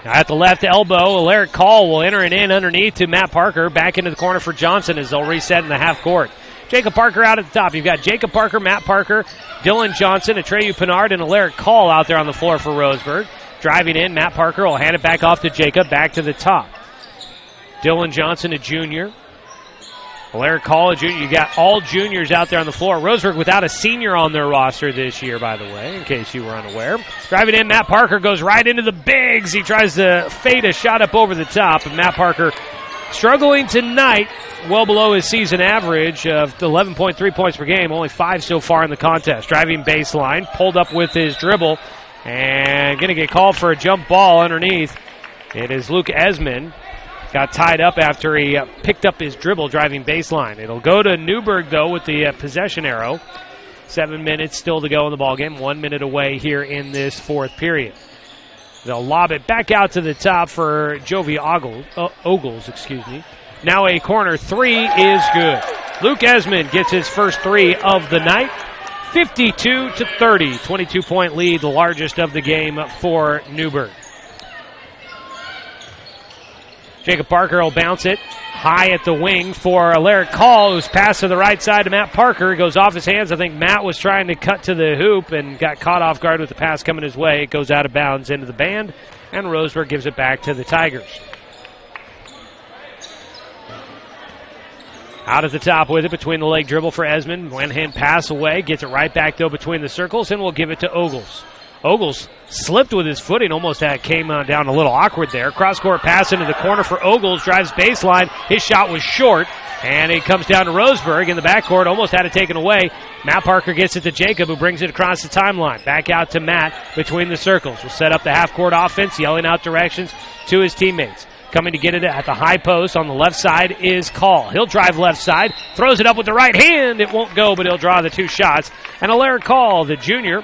At the left elbow, Alaric Call will enter it in underneath to Matt Parker. Back into the corner for Johnson as they'll reset in the half court. Jacob Parker out at the top. You've got Jacob Parker, Matt Parker, Dylan Johnson, Atreyu Pinard, and Alaric Call out there on the floor for Roseburg. Driving in, Matt Parker will hand it back off to Jacob, back to the top. Dylan Johnson, a junior. Alaric Call, a junior. You got all juniors out there on the floor. Roseburg without a senior on their roster this year, by the way, in case you were unaware. Driving in, Matt Parker goes right into the bigs. He tries to fade a shot up over the top, and Matt Parker struggling tonight, well below his season average of 11.3 points per game, only 5 so far in the contest. Driving baseline, pulled up with his dribble, and going to get called for a jump ball underneath. It is Luke Esmond. Got tied up after he picked up his dribble driving baseline. It'll go to Newburg, though, with the possession arrow. 7 minutes still to go in the ballgame. 1 minute away here in this fourth period. They'll lob it back out to the top for Jovi Ogles. Now a corner three is good. Luke Esmond gets his first three of the night. 52-30. 22-point lead, the largest of the game for Newburg. Jacob Parker will bounce it high at the wing for Alaric Call, who's passed to the right side to Matt Parker. It goes off his hands. I think Matt was trying to cut to the hoop and got caught off guard with the pass coming his way. It goes out of bounds into the band, and Roseburg gives it back to the Tigers. Out at the top with it, between the leg dribble for Esmond. One-hand pass away, gets it right back, though, between the circles, and we'll give it to Ogles. Ogles slipped with his footing, almost came down a little awkward there. Cross-court pass into the corner for Ogles, drives baseline. His shot was short, and it comes down to Roseburg in the backcourt, almost had it taken away. Matt Parker gets it to Jacob, who brings it across the timeline. Back out to Matt between the circles. Will set up the half-court offense, yelling out directions to his teammates. Coming to get it at the high post on the left side is Call. He'll drive left side, throws it up with the right hand. It won't go, but he'll draw the two shots. And Alaric Call, the junior,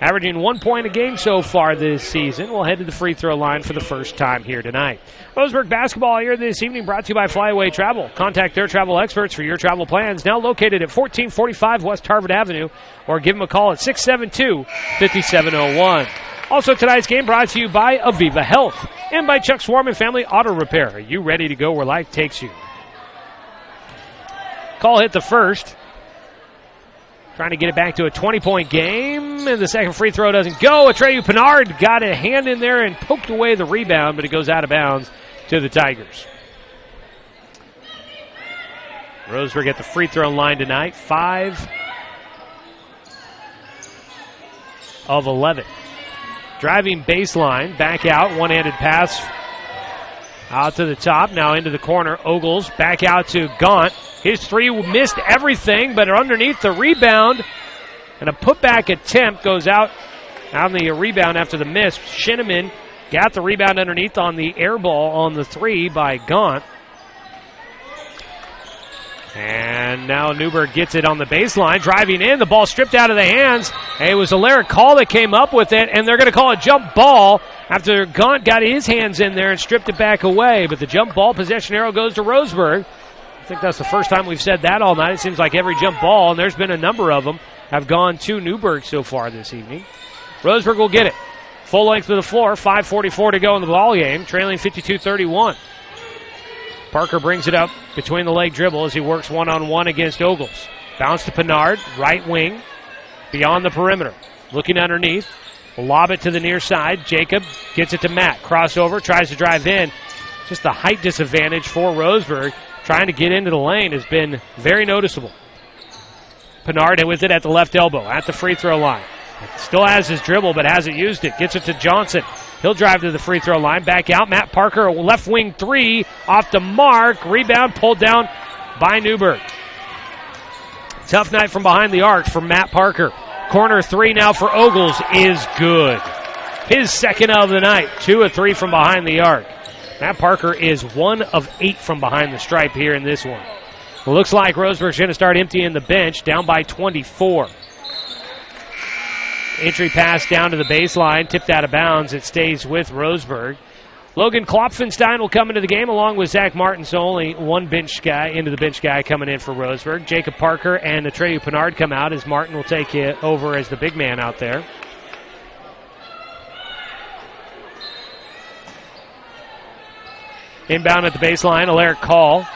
averaging 1 point a game so far this season, will head to the free throw line for the first time here tonight. Roseburg basketball here this evening brought to you by Flyaway Travel. Contact their travel experts for your travel plans. Now located at 1445 West Harvard Avenue, or give them a call at 672-5701. Also tonight's game brought to you by Aviva Health and by Chuck Swarman Family Auto Repair. Are you ready to go where life takes you? Call hit the first. Trying to get it back to a 20-point game, and the second free throw doesn't go. Atreyu Pinard got a hand in there and poked away the rebound, but it goes out of bounds to the Tigers. Roseburg at the free throw line tonight, 5 of 11. Driving baseline, back out, one-handed pass out to the top, now into the corner. Ogles back out to Gaunt. His three missed everything, but underneath the rebound, and a putback attempt goes out on the rebound after the miss. Shinneman got the rebound underneath on the air ball on the three by Gaunt. And now Newburg gets it on the baseline, driving in. The ball stripped out of the hands. It was Alaric Call that came up with it, and they're going to call a jump ball after Gaunt got his hands in there and stripped it back away. But the jump ball possession arrow goes to Roseburg. I think that's the first time we've said that all night. It seems like every jump ball, and there's been a number of them, have gone to Newburg so far this evening. Roseburg will get it. Full length of the floor, 5:44 to go in the ball game, trailing 52-31. Parker brings it up between the leg dribble as he works one-on-one against Ogles. Bounce to Pinard, right wing, beyond the perimeter. Looking underneath, will lob it to the near side. Jacob gets it to Matt. Crossover, tries to drive in. Just the height disadvantage for Roseburg. Trying to get into the lane has been very noticeable. Pinard with it at the left elbow, at the free throw line. Still has his dribble, but hasn't used it. Gets it to Johnson. He'll drive to the free throw line. Back out. Matt Parker, a left wing three off the mark. Rebound pulled down by Newburg. Tough night from behind the arc for Matt Parker. Corner three now for Ogles is good. His second of the night. 2 of 3 from behind the arc. Matt Parker is 1 of 8 from behind the stripe here in this one. It looks like Roseburg's going to start emptying the bench, down by 24. Entry pass down to the baseline, tipped out of bounds. It stays with Roseburg. Logan Klopfenstein will come into the game along with Zack Martin, so only one bench guy, into the bench guy coming in for Roseburg. Jacob Parker and Atreyu Pinard come out as Martin will take it over as the big man out there. Inbound at the baseline, Alaric Call.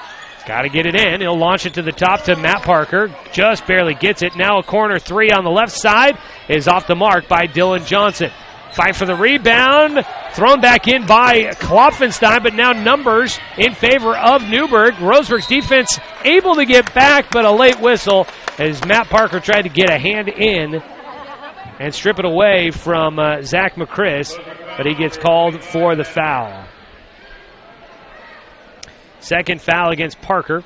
Got to get it in. He'll launch it to the top to Matt Parker. Just barely gets it. Now a corner three on the left side is off the mark by Dylan Johnson. Fight for the rebound. Thrown back in by Klopfenstein, but now numbers in favor of Newburg. Roseburg's defense able to get back, but a late whistle as Matt Parker tried to get a hand in and strip it away from Zach McChris, but he gets called for the foul. Second foul against Parker.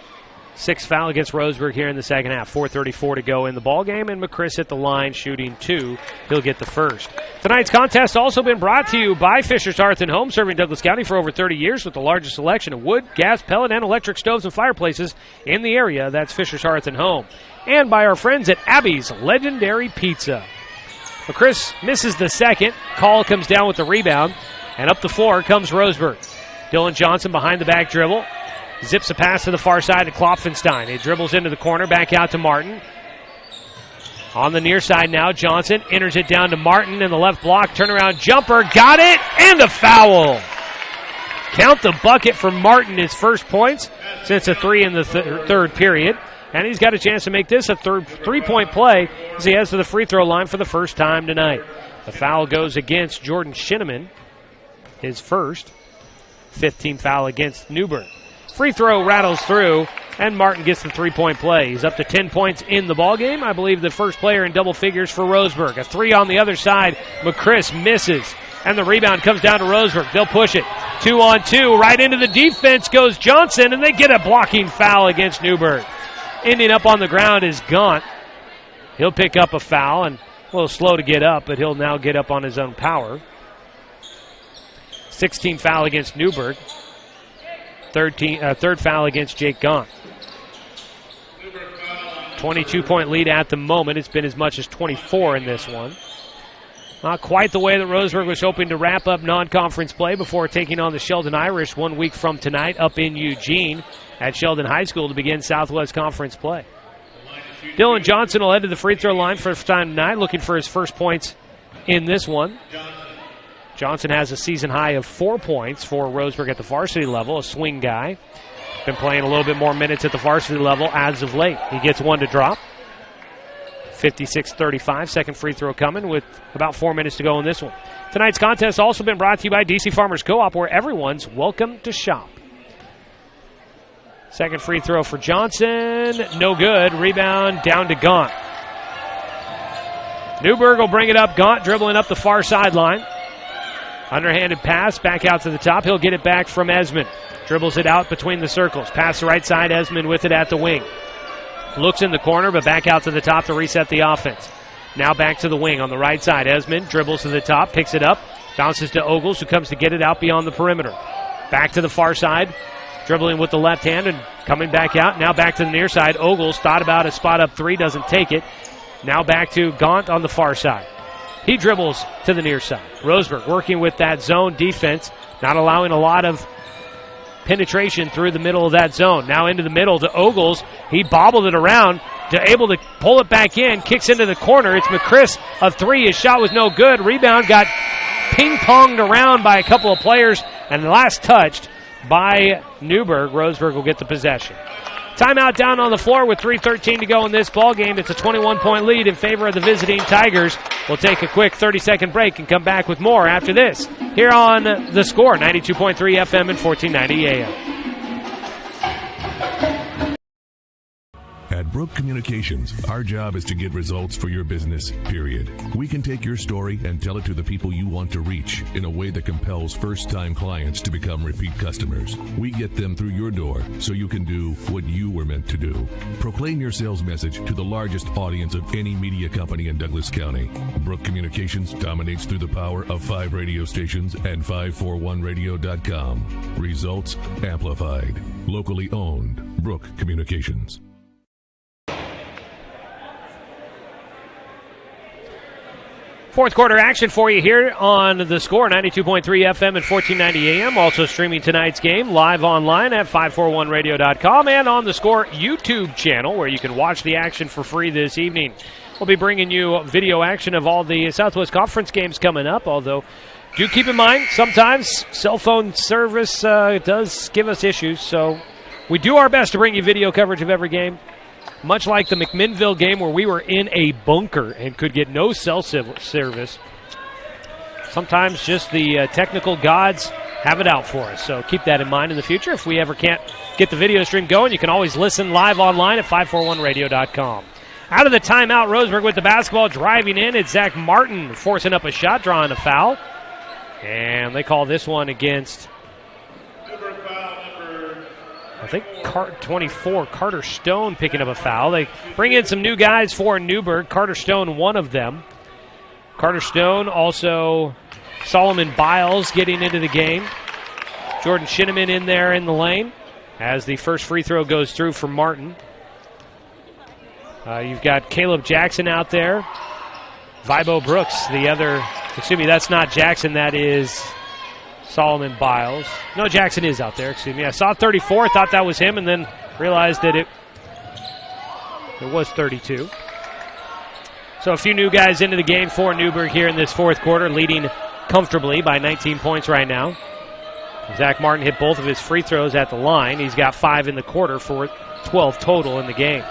Sixth foul against Roseburg here in the second half. 4:34 to go in the ball game, and McChris at the line shooting 2. He'll get the first. Tonight's contest also been brought to you by Fisher's Hearth and Home, serving Douglas County for over 30 years with the largest selection of wood, gas, pellet, and electric stoves and fireplaces in the area. That's Fisher's Hearth and Home. And by our friends at Abby's Legendary Pizza. McChris misses the second. Call comes down with the rebound, and up the floor comes Roseburg. Dylan Johnson behind the back dribble. Zips a pass to the far side to Klopfenstein. He dribbles into the corner, back out to Martin. On the near side now, Johnson enters it down to Martin in the left block. Turnaround jumper, got it, and a foul. Count the bucket for Martin, his first points since a 3 in the third period. And he's got a chance to make this a third three-point play as he heads to the free throw line for the first time tonight. The foul goes against Jordan Shinneman, his first. 15th foul against Newburg. Free throw rattles through, and Martin gets the three-point play. He's up to 10 points in the ballgame. I believe the first player in double figures for Roseburg. A 3 on the other side. McChris misses, and the rebound comes down to Roseburg. They'll push it. 2-on-2. Right into the defense goes Johnson, and they get a blocking foul against Newburg. Ending up on the ground is Gaunt. He'll pick up a foul, and a little slow to get up, but he'll now get up on his own power. 16th foul against Newburg. Third foul against Jake Gaunt. 22-point lead at the moment. It's been as much as 24 in this one. Not quite the way that Roseburg was hoping to wrap up non-conference play before taking on the Sheldon Irish 1 week from tonight up in Eugene at Sheldon High School to begin Southwest Conference play. Dylan Johnson will head to the free throw line for the first time tonight, looking for his first points in this one. Johnson has a season high of 4 points for Roseburg at the varsity level, a swing guy. Been playing a little bit more minutes at the varsity level as of late. He gets one to drop. 56-35, second free throw coming with about 4 minutes to go in this one. Tonight's contest also been brought to you by DC Farmers Co-op, where everyone's welcome to shop. Second free throw for Johnson, no good. Rebound down to Gaunt. Newburg will bring it up. Gaunt dribbling up the far sideline. Underhanded pass, back out to the top. He'll get it back from Esmond. Dribbles it out between the circles. Pass the right side, Esmond with it at the wing. Looks in the corner, but back out to the top to reset the offense. Now back to the wing on the right side. Esmond dribbles to the top, picks it up, bounces to Ogles, who comes to get it out beyond the perimeter. Back to the far side, dribbling with the left hand and coming back out. Now back to the near side. Ogles thought about a spot up three, doesn't take it. Now back to Gaunt on the far side. He dribbles to the near side. Roseburg working with that zone defense, not allowing a lot of penetration through the middle of that zone. Now into the middle to Ogles. He bobbled it around, able to pull it back in, kicks into the corner. It's McChris, a three. His shot was no good. Rebound got ping-ponged around by a couple of players, and the last touched by Newburg. Roseburg will get the possession. Timeout down on the floor with 3:13 to go in this ball game. It's a 21-point lead in favor of the visiting Tigers. We'll take a quick 30-second break and come back with more after this here on The Score, 92.3 FM and 1490 AM. At Brooke Communications, our job is to get results for your business, period. We can take your story and tell it to the people you want to reach in a way that compels first-time clients to become repeat customers. We get them through your door so you can do what you were meant to do. Proclaim your sales message to the largest audience of any media company in Douglas County. Brooke Communications dominates through the power of 5 radio stations and 541radio.com. Results amplified. Locally owned. Brooke Communications. Fourth quarter action for you here on The Score, 92.3 FM and 1490 AM. Also streaming tonight's game live online at 541radio.com and on The Score YouTube channel where you can watch the action for free this evening. We'll be bringing you video action of all the Southwest Conference games coming up, although do keep in mind sometimes cell phone service does give us issues, so we do our best to bring you video coverage of every game. Much like the McMinnville game where we were in a bunker and could get no cell service. Sometimes just the technical gods have it out for us. So keep that in mind in the future. If we ever can't get the video stream going, you can always listen live online at 541radio.com. Out of the timeout, Roseburg with the basketball, driving in. It's Zack Martin forcing up a shot, drawing a foul. And they call this one against, I think, 24, Carter Stone picking up a foul. They bring in some new guys for Newburg. Carter Stone, one of them. Carter Stone, also Solomon Biles getting into the game. Jordan Shinneman in there in the lane as the first free throw goes through for Martin. You've got Caleb Jackson out there. Vibo Brooks, the other, excuse me, that's not Jackson, that is Solomon Biles. No, Jackson is out there, excuse me. I saw 34, thought that was him, and then realized that it was 32. So a few new guys into the game for Newburg here in this fourth quarter, leading comfortably by 19 points right now. Zack Martin hit both of his free throws at the line. He's got 5 in the quarter for 12 total in the game.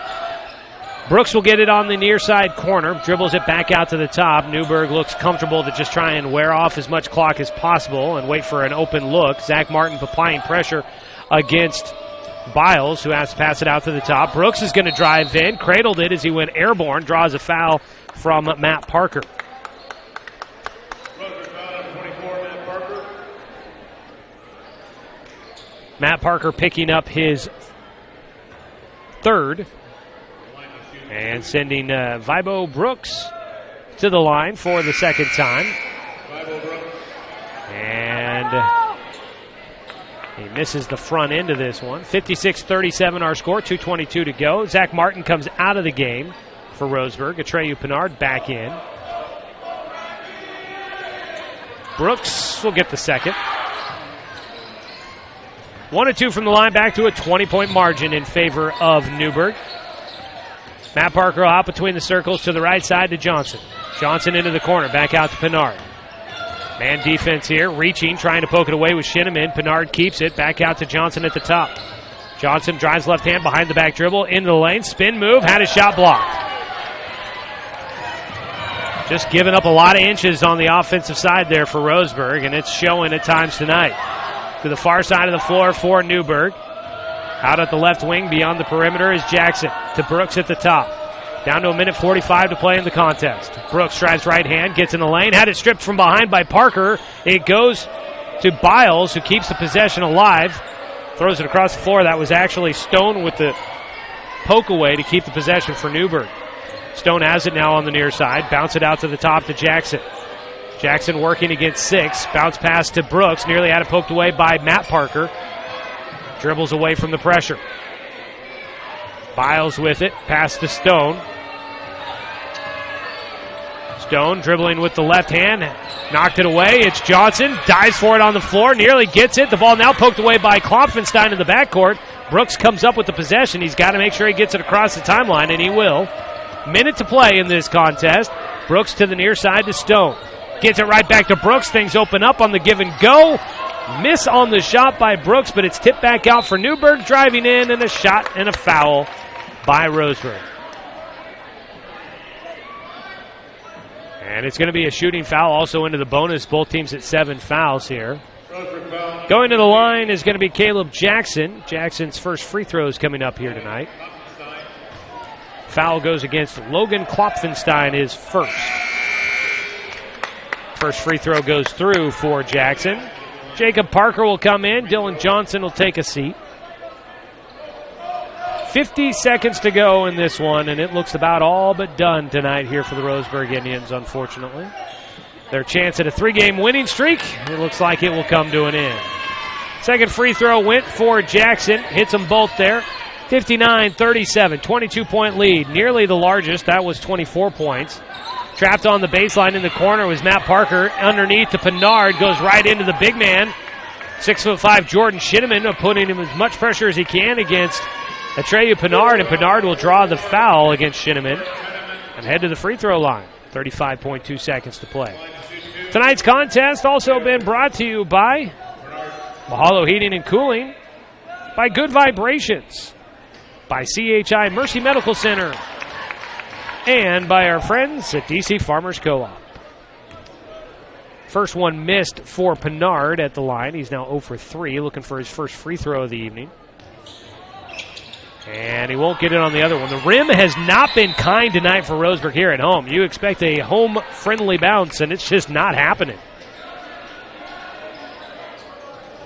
Brooks will get it on the near side corner, dribbles it back out to the top. Newburg looks comfortable to just try and wear off as much clock as possible and wait for an open look. Zack Martin applying pressure against Biles, who has to pass it out to the top. Brooks is going to drive in, cradled it as he went airborne, draws a foul from Matt Parker. Matt Parker picking up his third. And sending Vibo Brooks to the line for the second time. And he misses the front end of this one. 56-37 our score, 2:22 to go. Zack Martin comes out of the game for Roseburg. Atreyu Pinard back in. Brooks will get the second. 1-2 from the line, back to a 20-point margin in favor of Newburg. Matt Parker will hop between the circles to the right side to Johnson. Johnson into the corner, back out to Pinard. Man defense here, reaching, trying to poke it away with Shinneman. Pinard keeps it, back out to Johnson at the top. Johnson drives left hand behind the back dribble, into the lane, spin move, had his shot blocked. Just giving up a lot of inches on the offensive side there for Roseburg, and it's showing at times tonight. To the far side of the floor for Newburg. Out at the left wing, beyond the perimeter, is Jackson. To Brooks at the top. Down to 1:45 to play in the contest. Brooks drives right hand, gets in the lane, had it stripped from behind by Parker. It goes to Biles, who keeps the possession alive. Throws it across the floor. That was actually Stone with the poke away to keep the possession for Newburg. Stone has it now on the near side. Bounce it out to the top to Jackson. Jackson working against 6. Bounce pass to Brooks. Nearly had it poked away by Matt Parker. Dribbles away from the pressure. Biles with it. Pass to Stone. Stone dribbling with the left hand. Knocked it away. It's Johnson. Dives for it on the floor. Nearly gets it. The ball now poked away by Klopfenstein in the backcourt. Brooks comes up with the possession. He's got to make sure he gets it across the timeline, and he will. Minute to play in this contest. Brooks to the near side to Stone. Gets it right back to Brooks. Things open up on the give and go. Miss on the shot by Brooks, but it's tipped back out for Newburg, driving in, and a shot and a foul by Roseburg. And it's going to be a shooting foul also into the bonus. Both teams at 7 fouls here. Going to the line is going to be Caleb Jackson. Jackson's first free throw is coming up here tonight. Foul goes against Logan Klopfenstein, his first. First free throw goes through for Jackson. Jacob Parker will come in. Dylan Johnson will take a seat. 50 seconds to go in this one, and it looks about all but done tonight here for the Roseburg Indians, unfortunately. Their chance at a 3-game winning streak, it looks like it will come to an end. Second free throw went for Jackson. Hits them both there. 59-37, 22-point lead. Nearly the largest. That was 24 points. Trapped on the baseline in the corner was Matt Parker. Underneath to Pinard. Goes right into the big man. 6'5" Jordan Shinneman, putting him as much pressure as he can against Atreyu Pinard, and Pinard will draw the foul against Shinneman and head to the free throw line. 35.2 seconds to play. Tonight's contest also been brought to you by Mahalo Heating and Cooling, by Good Vibrations, by CHI Mercy Medical Center, and by our friends at DC Farmers Co-op. First one missed for Pinard at the line. He's now 0 for 3, looking for his first free throw of the evening. And he won't get it on the other one. The rim has not been kind tonight for Roseburg here at home. You expect a home-friendly bounce, and it's just not happening.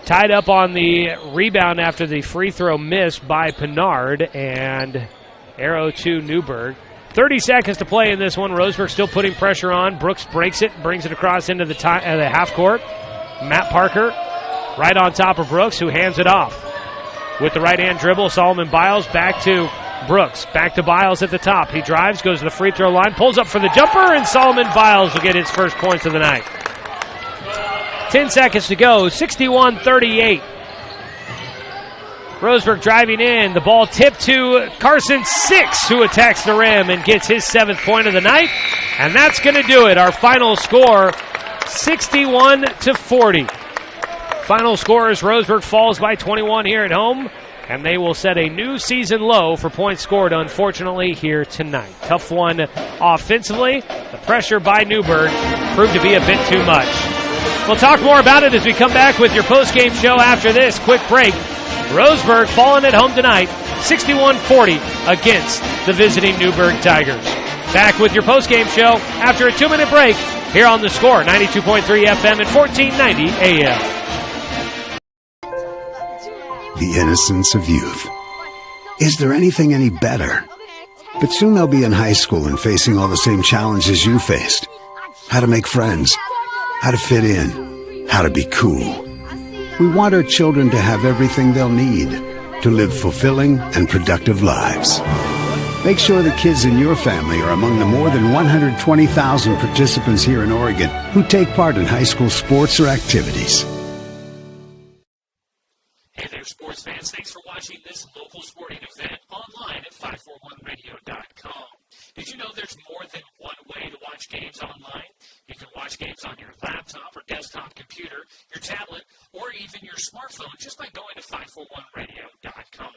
Tied up on the rebound after the free throw miss by Pinard, and arrow to Newburg. 30 seconds to play in this one. Roseburg still putting pressure on. Brooks breaks it, brings it across into the half court. Matt Parker right on top of Brooks, who hands it off. With the right-hand dribble, Solomon Biles back to Brooks. Back to Biles at the top. He drives, goes to the free throw line, pulls up for the jumper, and Solomon Biles will get his first points of the night. 10 seconds to go, 61-38. Roseburg driving in. The ball tipped to Carson Six, who attacks the rim and gets his 7th point of the night. And that's going to do it. Our final score, 61-40. Final score is Roseburg falls by 21 here at home, and they will set a new season low for points scored, unfortunately, here tonight. Tough one offensively. The pressure by Newburg proved to be a bit too much. We'll talk more about it as we come back with your post-game show after this quick break. Roseburg falling at home tonight, 61-40 against the visiting Newburg Tigers. Back with your post-game show after a 2-minute break here on The Score, 92.3 FM and 1490 AM. The innocence of youth. Is there anything any better? But soon they'll be in high school and facing all the same challenges you faced. How to make friends, how to fit in, how to be cool. We want our children to have everything they'll need to live fulfilling and productive lives. Make sure the kids in your family are among the more than 120,000 participants here in Oregon who take part in high school sports or activities. Hey there, sports fans. Thanks for watching this local sporting event online at 541radio.com. Did you know there's more than one way to watch games online? You can watch games on your laptop or desktop computer, your tablet, or even your smartphone just by going to 541radio.com.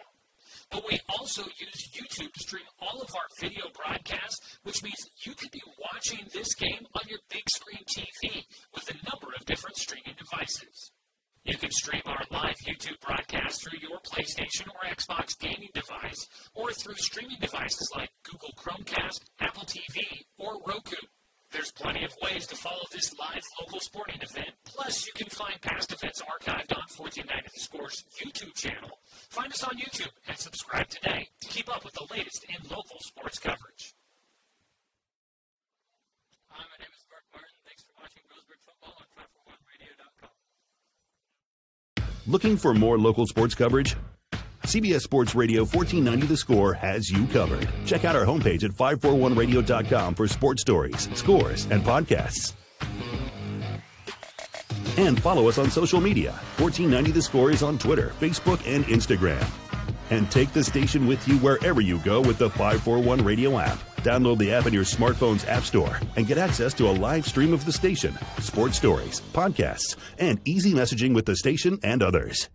But we also use YouTube to stream all of our video broadcasts, which means you could be watching this game on your big screen TV with a number of different streaming devices. You can stream our live YouTube broadcast through your PlayStation or Xbox gaming device, or through streaming devices like Google Chromecast, Apple TV, or Roku. There's plenty of ways to follow this live local sporting event. Plus, you can find past events archived on 1490 The Score's YouTube channel. Find us on YouTube and subscribe today to keep up with the latest in local sports coverage. Hi, my name is Mark Martin. Thanks for watching Roseburg Football on 541radio.com. Looking for more local sports coverage? CBS Sports Radio 1490 The Score has you covered. Check out our homepage at 541radio.com for sports stories, scores, and podcasts. And follow us on social media. 1490 The Score is on Twitter, Facebook, and Instagram. And take the station with you wherever you go with the 541 Radio app. Download the app in your smartphone's app store and get access to a live stream of the station, sports stories, podcasts, and easy messaging with the station and others.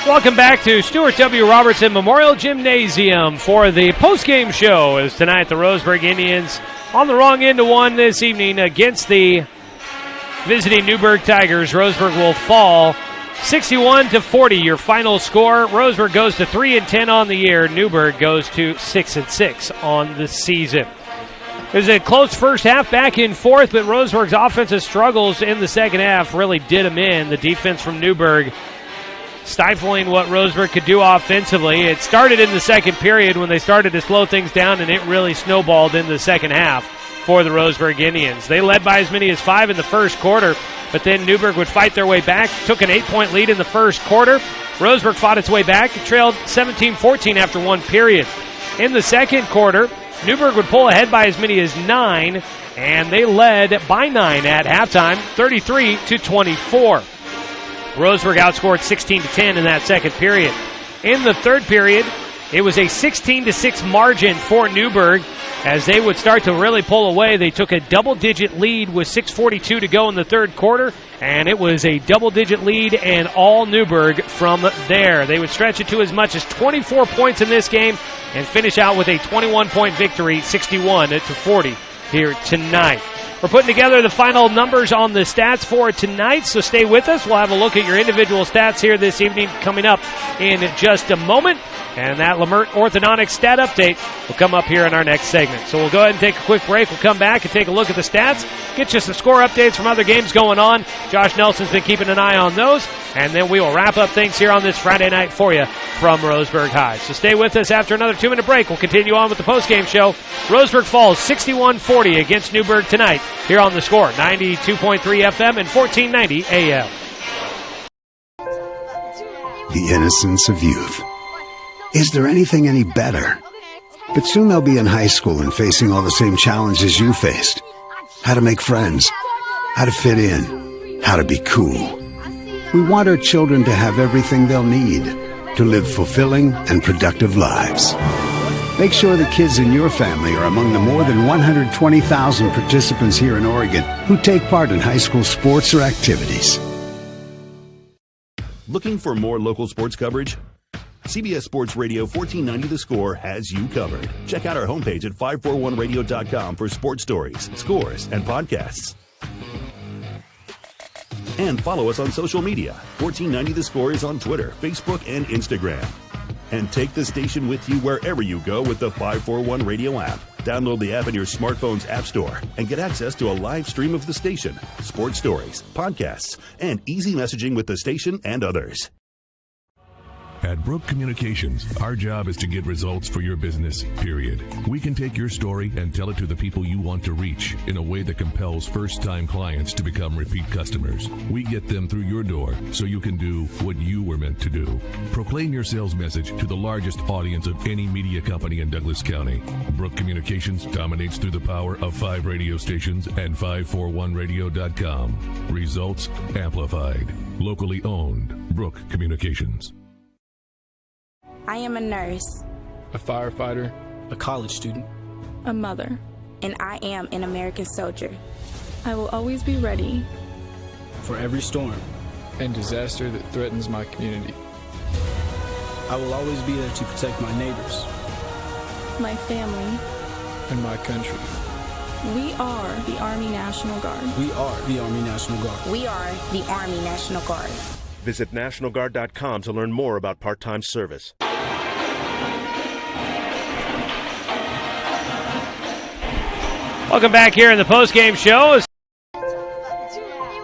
Welcome back to Stuart W. Robertson Memorial Gymnasium for the postgame show, as tonight the Roseburg Indians on the wrong end of one this evening against the visiting Newburg Tigers. Roseburg will fall 61-40, your final score. Roseburg goes to 3-10 on the year. Newburg goes to 6-6 on the season. It was a close first half, back and forth, but Roseburg's offensive struggles in the second half really did them in. The defense from Newburg stifling what Roseburg could do offensively. It started in the second period when they started to slow things down, and it really snowballed in the second half for the Roseburg Indians. They led by as many as 5 in the first quarter, but then Newburg would fight their way back, took an 8-point lead in the first quarter. Roseburg fought its way back, trailed 17-14 after one period. In the second quarter, Newburg would pull ahead by as many as 9, and they led by 9 at halftime, 33-24. Roseburg outscored 16-10 in that second period. In the third period, it was a 16-6 margin for Newburg. As they would start to really pull away, they took a double-digit lead with 6:42 to go in the third quarter, and it was a double-digit lead and all Newburg from there. They would stretch it to as much as 24 points in this game and finish out with a 21-point victory, 61-40 here tonight. We're putting together the final numbers on the stats for tonight, so stay with us. We'll have a look at your individual stats here this evening coming up in just a moment. And that Lamert Orthodontics stat update will come up here in our next segment. So we'll go ahead and take a quick break. We'll come back and take a look at the stats, get you some score updates from other games going on. Josh Nelson's been keeping an eye on those. And then we will wrap up things here on this Friday night for you from Roseburg High. So stay with us after another 2-minute break. We'll continue on with the postgame show. Roseburg falls 61-40 against Newburg tonight here on The Score, 92.3 FM and 1490 AM. The innocence of youth. Is there anything any better? But soon they'll be in high school and facing all the same challenges you faced. How to make friends, how to fit in, how to be cool. We want our children to have everything they'll need to live fulfilling and productive lives. Make sure the kids in your family are among the more than 120,000 participants here in Oregon who take part in high school sports or activities. Looking for more local sports coverage? CBS Sports Radio 1490 The Score has you covered. Check out our homepage at 541radio.com for sports stories, scores, and podcasts. And follow us on social media. 1490 The Score is on Twitter, Facebook, and Instagram. And take the station with you wherever you go with the 541 Radio app. Download the app in your smartphone's app store and get access to a live stream of the station, sports stories, podcasts, and easy messaging with the station and others. At Brook Communications, our job is to get results for your business, period. We can take your story and tell it to the people you want to reach in a way that compels first-time clients to become repeat customers. We get them through your door so you can do what you were meant to do. Proclaim your sales message to the largest audience of any media company in Douglas County. Brook Communications dominates through the power of 5 radio stations and 541radio.com. Results amplified. Locally owned. Brook Communications. I am a nurse. A firefighter. A college student. A mother. And I am an American soldier. I will always be ready. For every storm. And disaster that threatens my community. I will always be there to protect my neighbors. My family. And my country. We are the Army National Guard. We are the Army National Guard. We are the Army National Guard. Visit nationalguard.com to learn more about part-time service. Welcome back here in the postgame show.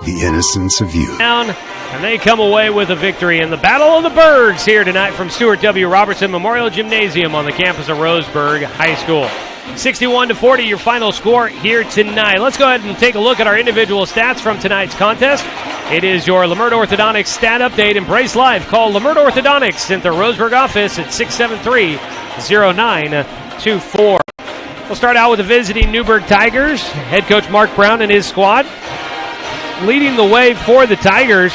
The innocence of youth. And they come away with a victory in the Battle of the Bergs here tonight from Stuart W. Robertson Memorial Gymnasium on the campus of Roseburg High School. 61-40, your final score here tonight. Let's go ahead and take a look at our individual stats from tonight's contest. It is your Lamert Orthodontics stat update. Embrace Life. Call Lamert Orthodontics at the Roseburg office at 673-0924. We'll start out with the visiting Newburg Tigers. Head coach Mark Brown and his squad leading the way for the Tigers.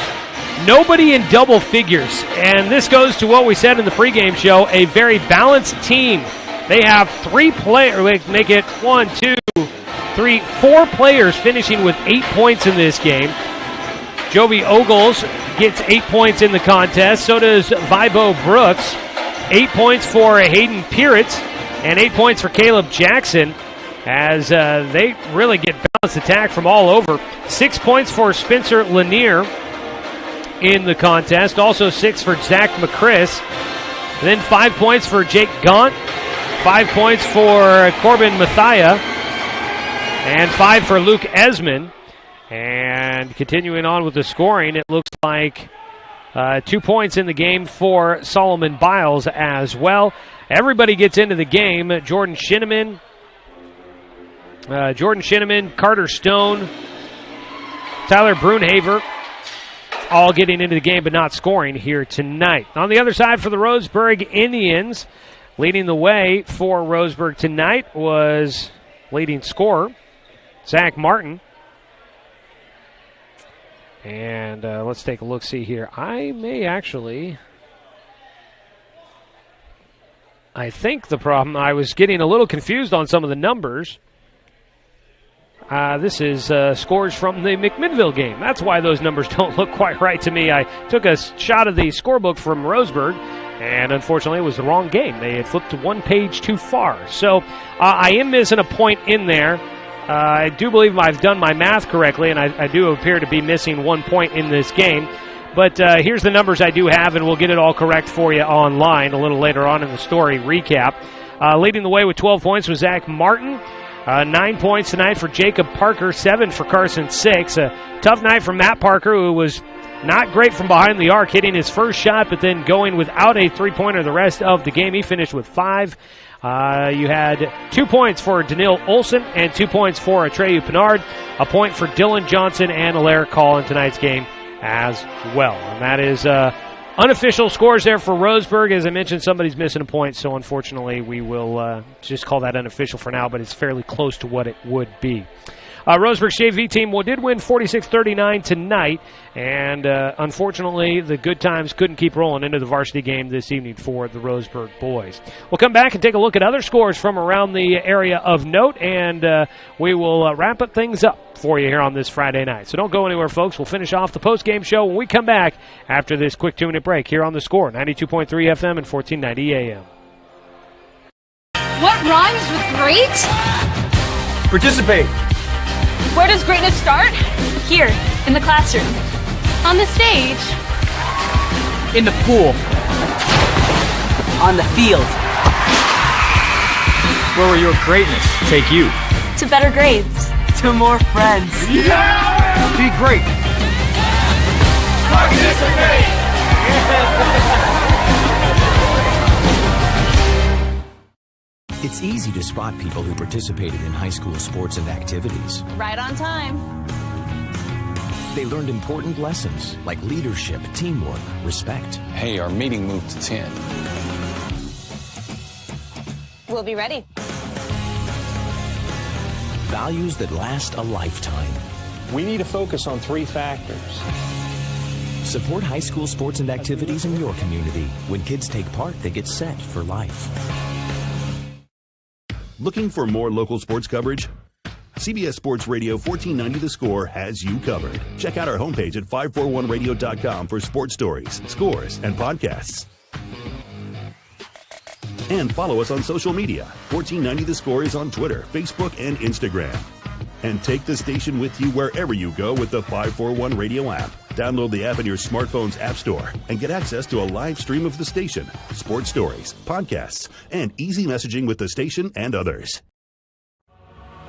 Nobody in double figures. And this goes to what we said in the pregame show, a very balanced team. They have 3 players, make it 1, 2, 3, 4 players finishing with 8 points in this game. Jovi Ogles gets 8 points in the contest. So does Vibo Brooks. 8 points for Hayden Peretz and 8 points for Caleb Jackson. as they really get balanced attack from all over. 6 points for Spencer Lanier in the contest. Also 6 for Zach McChris. Then 5 points for Jake Gaunt. 5 points for Corbin Mathia. And 5 for Luke Esmond. And continuing on with the scoring, it looks like 2 points in the game for Solomon Biles as well. Everybody gets into the game. Jordan Shinneman, Carter Stone, Tyler Brunhaver, all getting into the game but not scoring here tonight. On the other side for the Roseburg Indians, leading the way for Roseburg tonight was leading scorer Zack Martin. And let's take a look-see here. I think the problem, I was getting a little confused on some of the numbers. This is scores from the McMinnville game. That's why those numbers don't look quite right to me. I took a shot of the scorebook from Roseburg, and unfortunately it was the wrong game. They had flipped one page too far. So I am missing a point in there. I do believe I've done my math correctly, and I do appear to be missing 1 point in this game. But here's the numbers I do have, and we'll get it all correct for you online a little later on in the story recap. Leading the way with 12 points was Zack Martin. 9 points tonight for Jacob Parker, 7 for Carson 6. A tough night for Matt Parker, who was not great from behind the arc, hitting his first shot, but then going without a three-pointer the rest of the game. He finished with 5. You had 2 points for Daniil Olson and 2 points for Atreyu Pinard, a point for Dylan Johnson and Alaric Call in tonight's game as well. And that is unofficial scores there for Roseburg. As I mentioned, somebody's missing a point, so unfortunately we will just call that unofficial for now, but it's fairly close to what it would be. Roseburg's JV team did win 46-39 tonight, and unfortunately the good times couldn't keep rolling into the varsity game this evening for the Roseburg boys. We'll come back and take a look at other scores from around the area of note, and we will wrap up things up for you here on this Friday night. So don't go anywhere, folks. We'll finish off the post-game show when we come back after this quick 2-minute break here on The Score, 92.3 FM and 1490 AM. What rhymes with great? Participate. Where does greatness start? Here, in the classroom. On the stage. In the pool. On the field. Where will your greatness take you? To better grades. To more friends. Yeah! Be great. Participate! It's easy to spot people who participated in high school sports and activities. Right on time. They learned important lessons like leadership, teamwork, respect. Hey, our meeting moved to 10. We'll be ready. Values that last a lifetime. We need to focus on 3 factors. Support high school sports and activities in your community. When kids take part, they get set for life. Looking for more local sports coverage? CBS Sports Radio 1490 The Score has you covered. Check out our homepage at 541radio.com for sports stories, scores, and podcasts. And follow us on social media. 1490 The Score is on Twitter, Facebook, and Instagram. And take the station with you wherever you go with the 541 Radio app. Download the app in your smartphone's app store and get access to a live stream of the station, sports stories, podcasts, and easy messaging with the station and others.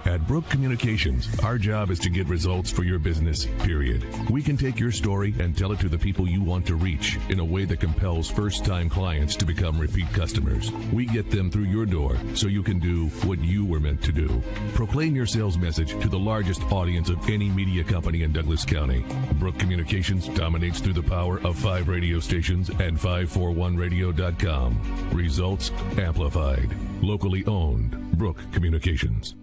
At Brook Communications, our job is to get results for your business, period. We can take your story and tell it to the people you want to reach in a way that compels first-time clients to become repeat customers. We get them through your door so you can do what you were meant to do. Proclaim your sales message to the largest audience of any media company in Douglas County. Brook Communications dominates through the power of 5 radio stations and 541radio.com. Results amplified. Locally owned. Brook Communications.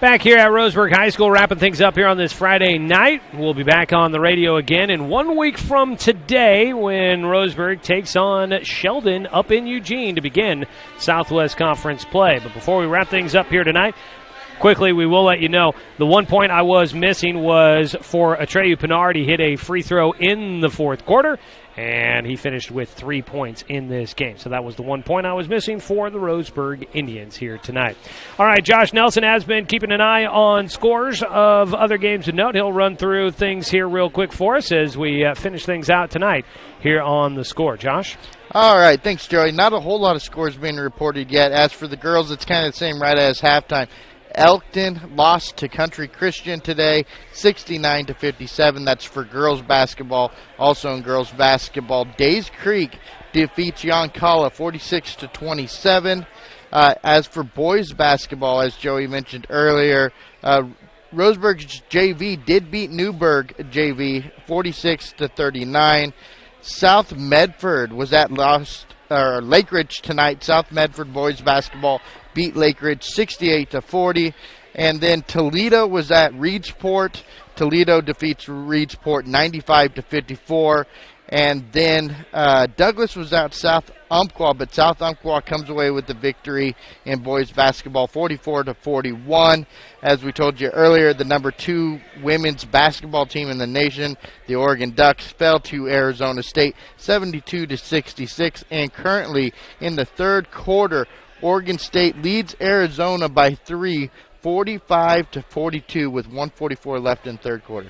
Back here at Roseburg High School, wrapping things up here on this Friday night. We'll be back on the radio again in 1 week from today when Roseburg takes on Sheldon up in Eugene to begin Southwest Conference play. But before we wrap things up here tonight, quickly we will let you know the 1 point I was missing was for Atreyu Pinard. He hit a free throw in the fourth quarter, and he finished with 3 points in this game. So that was the 1 point I was missing for the Roseburg Indians here tonight. All right, Josh Nelson has been keeping an eye on scores of other games to note. He'll run through things here real quick for us as we finish things out tonight here on The Score. Josh? All right, thanks, Joey. Not a whole lot of scores being reported yet. As for the girls, it's kind of the same right as halftime. Elkton lost to Country Christian today, 69-57. That's for girls basketball. Also in girls basketball, Days Creek defeats Yoncalla 46-27. As for boys basketball, as Joey mentioned earlier, Roseburg's JV did beat Newburg JV 46-39. South Medford was at Lake Ridge tonight. South Medford boys basketball beat Lake Ridge 68-40. And then Toledo was at Reedsport. Toledo defeats Reedsport 95-54. And then Douglas was at South Umpqua, but South Umpqua comes away with the victory in boys basketball 44-41. As we told you earlier, the number 2 women's basketball team in the nation, the Oregon Ducks, fell to Arizona State 72-66. And currently in the third quarter, Oregon State leads Arizona by 3, 45-42, with 1:44 left in third quarter.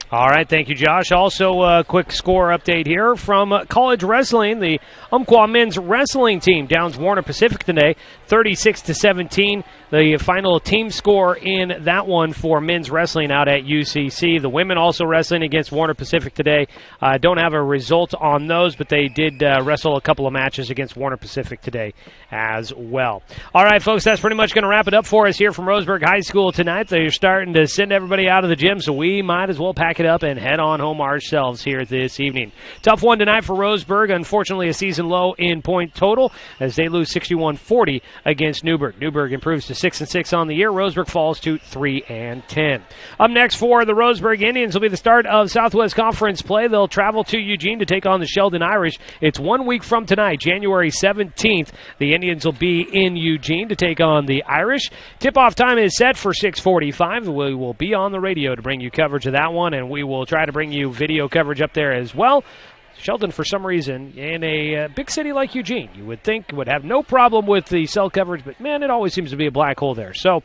All right, thank you, Josh. Also, a quick score update here from college wrestling. The Umpqua men's wrestling team downs Warner Pacific today, 36-17. The final team score in that one for men's wrestling out at UCC. The women also wrestling against Warner Pacific today. Don't have a result on those, but they did wrestle a couple of matches against Warner Pacific today as well. All right, folks, that's pretty much going to wrap it up for us here from Roseburg High School tonight. They're starting to send everybody out of the gym, so we might as well pack it up and head on home ourselves here this evening. Tough one tonight for Roseburg. Unfortunately, a season low in point total as they lose 61-40 against Newburg. Newburg improves to 6-6 on the year. Roseburg falls to 3-10. Up next for the Roseburg Indians will be the start of Southwest Conference play. They'll travel to Eugene to take on the Sheldon Irish. It's 1 week from tonight, January 17th. The Indians will be in Eugene to take on the Irish. Tip-off time is set for 6:45. We will be on the radio to bring you coverage of that one, and we will try to bring you video coverage up there as well. Sheldon, for some reason, in a big city like Eugene, you would think would have no problem with the cell coverage, but, man, it always seems to be a black hole there. So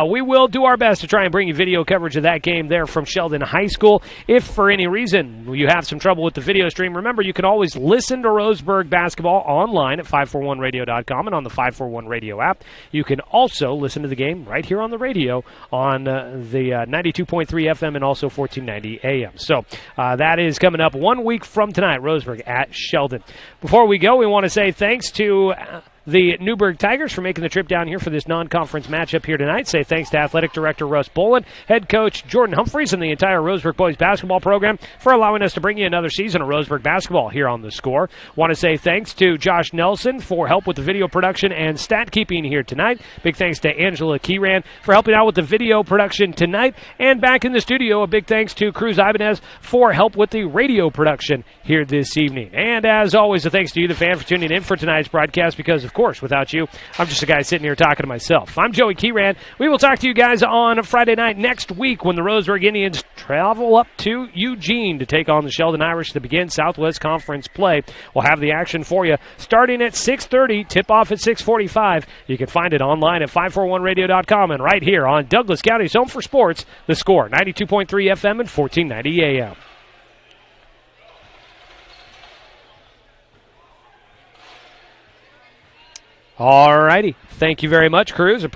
we will do our best to try and bring you video coverage of that game there from Sheldon High School. If, for any reason, you have some trouble with the video stream, remember, you can always listen to Roseburg basketball online at 541radio.com and on the 541 Radio app. You can also listen to the game right here on the radio on the 92.3 FM and also 1490 AM. So that is coming up 1 week from tonight. Roseburg at Sheldon. Before we go, we want to say thanks to the Newburg Tigers for making the trip down here for this non-conference matchup here tonight. Say thanks to Athletic Director Russ Boland, Head Coach Jordan Humphreys, and the entire Roseburg boys basketball program for allowing us to bring you another season of Roseburg basketball here on The Score. Want to say thanks to Josh Nelson for help with the video production and stat keeping here tonight. Big thanks to Angela Keyran for helping out with the video production tonight. And back in the studio, a big thanks to Cruz Ibanez for help with the radio production here this evening. And as always, a thanks to you, the fan, for tuning in for tonight's broadcast, because of course, without you, I'm just a guy sitting here talking to myself. I'm Joey Keyran. We will talk to you guys on Friday night next week when the Roseburg Indians travel up to Eugene to take on the Sheldon Irish to begin Southwest Conference play. We'll have the action for you starting at 6:30, tip-off at 6:45. You can find it online at 541radio.com and right here on Douglas County's Home for Sports, The Score, 92.3 FM and 1490 AM. All righty. Thank you very much, Cruz.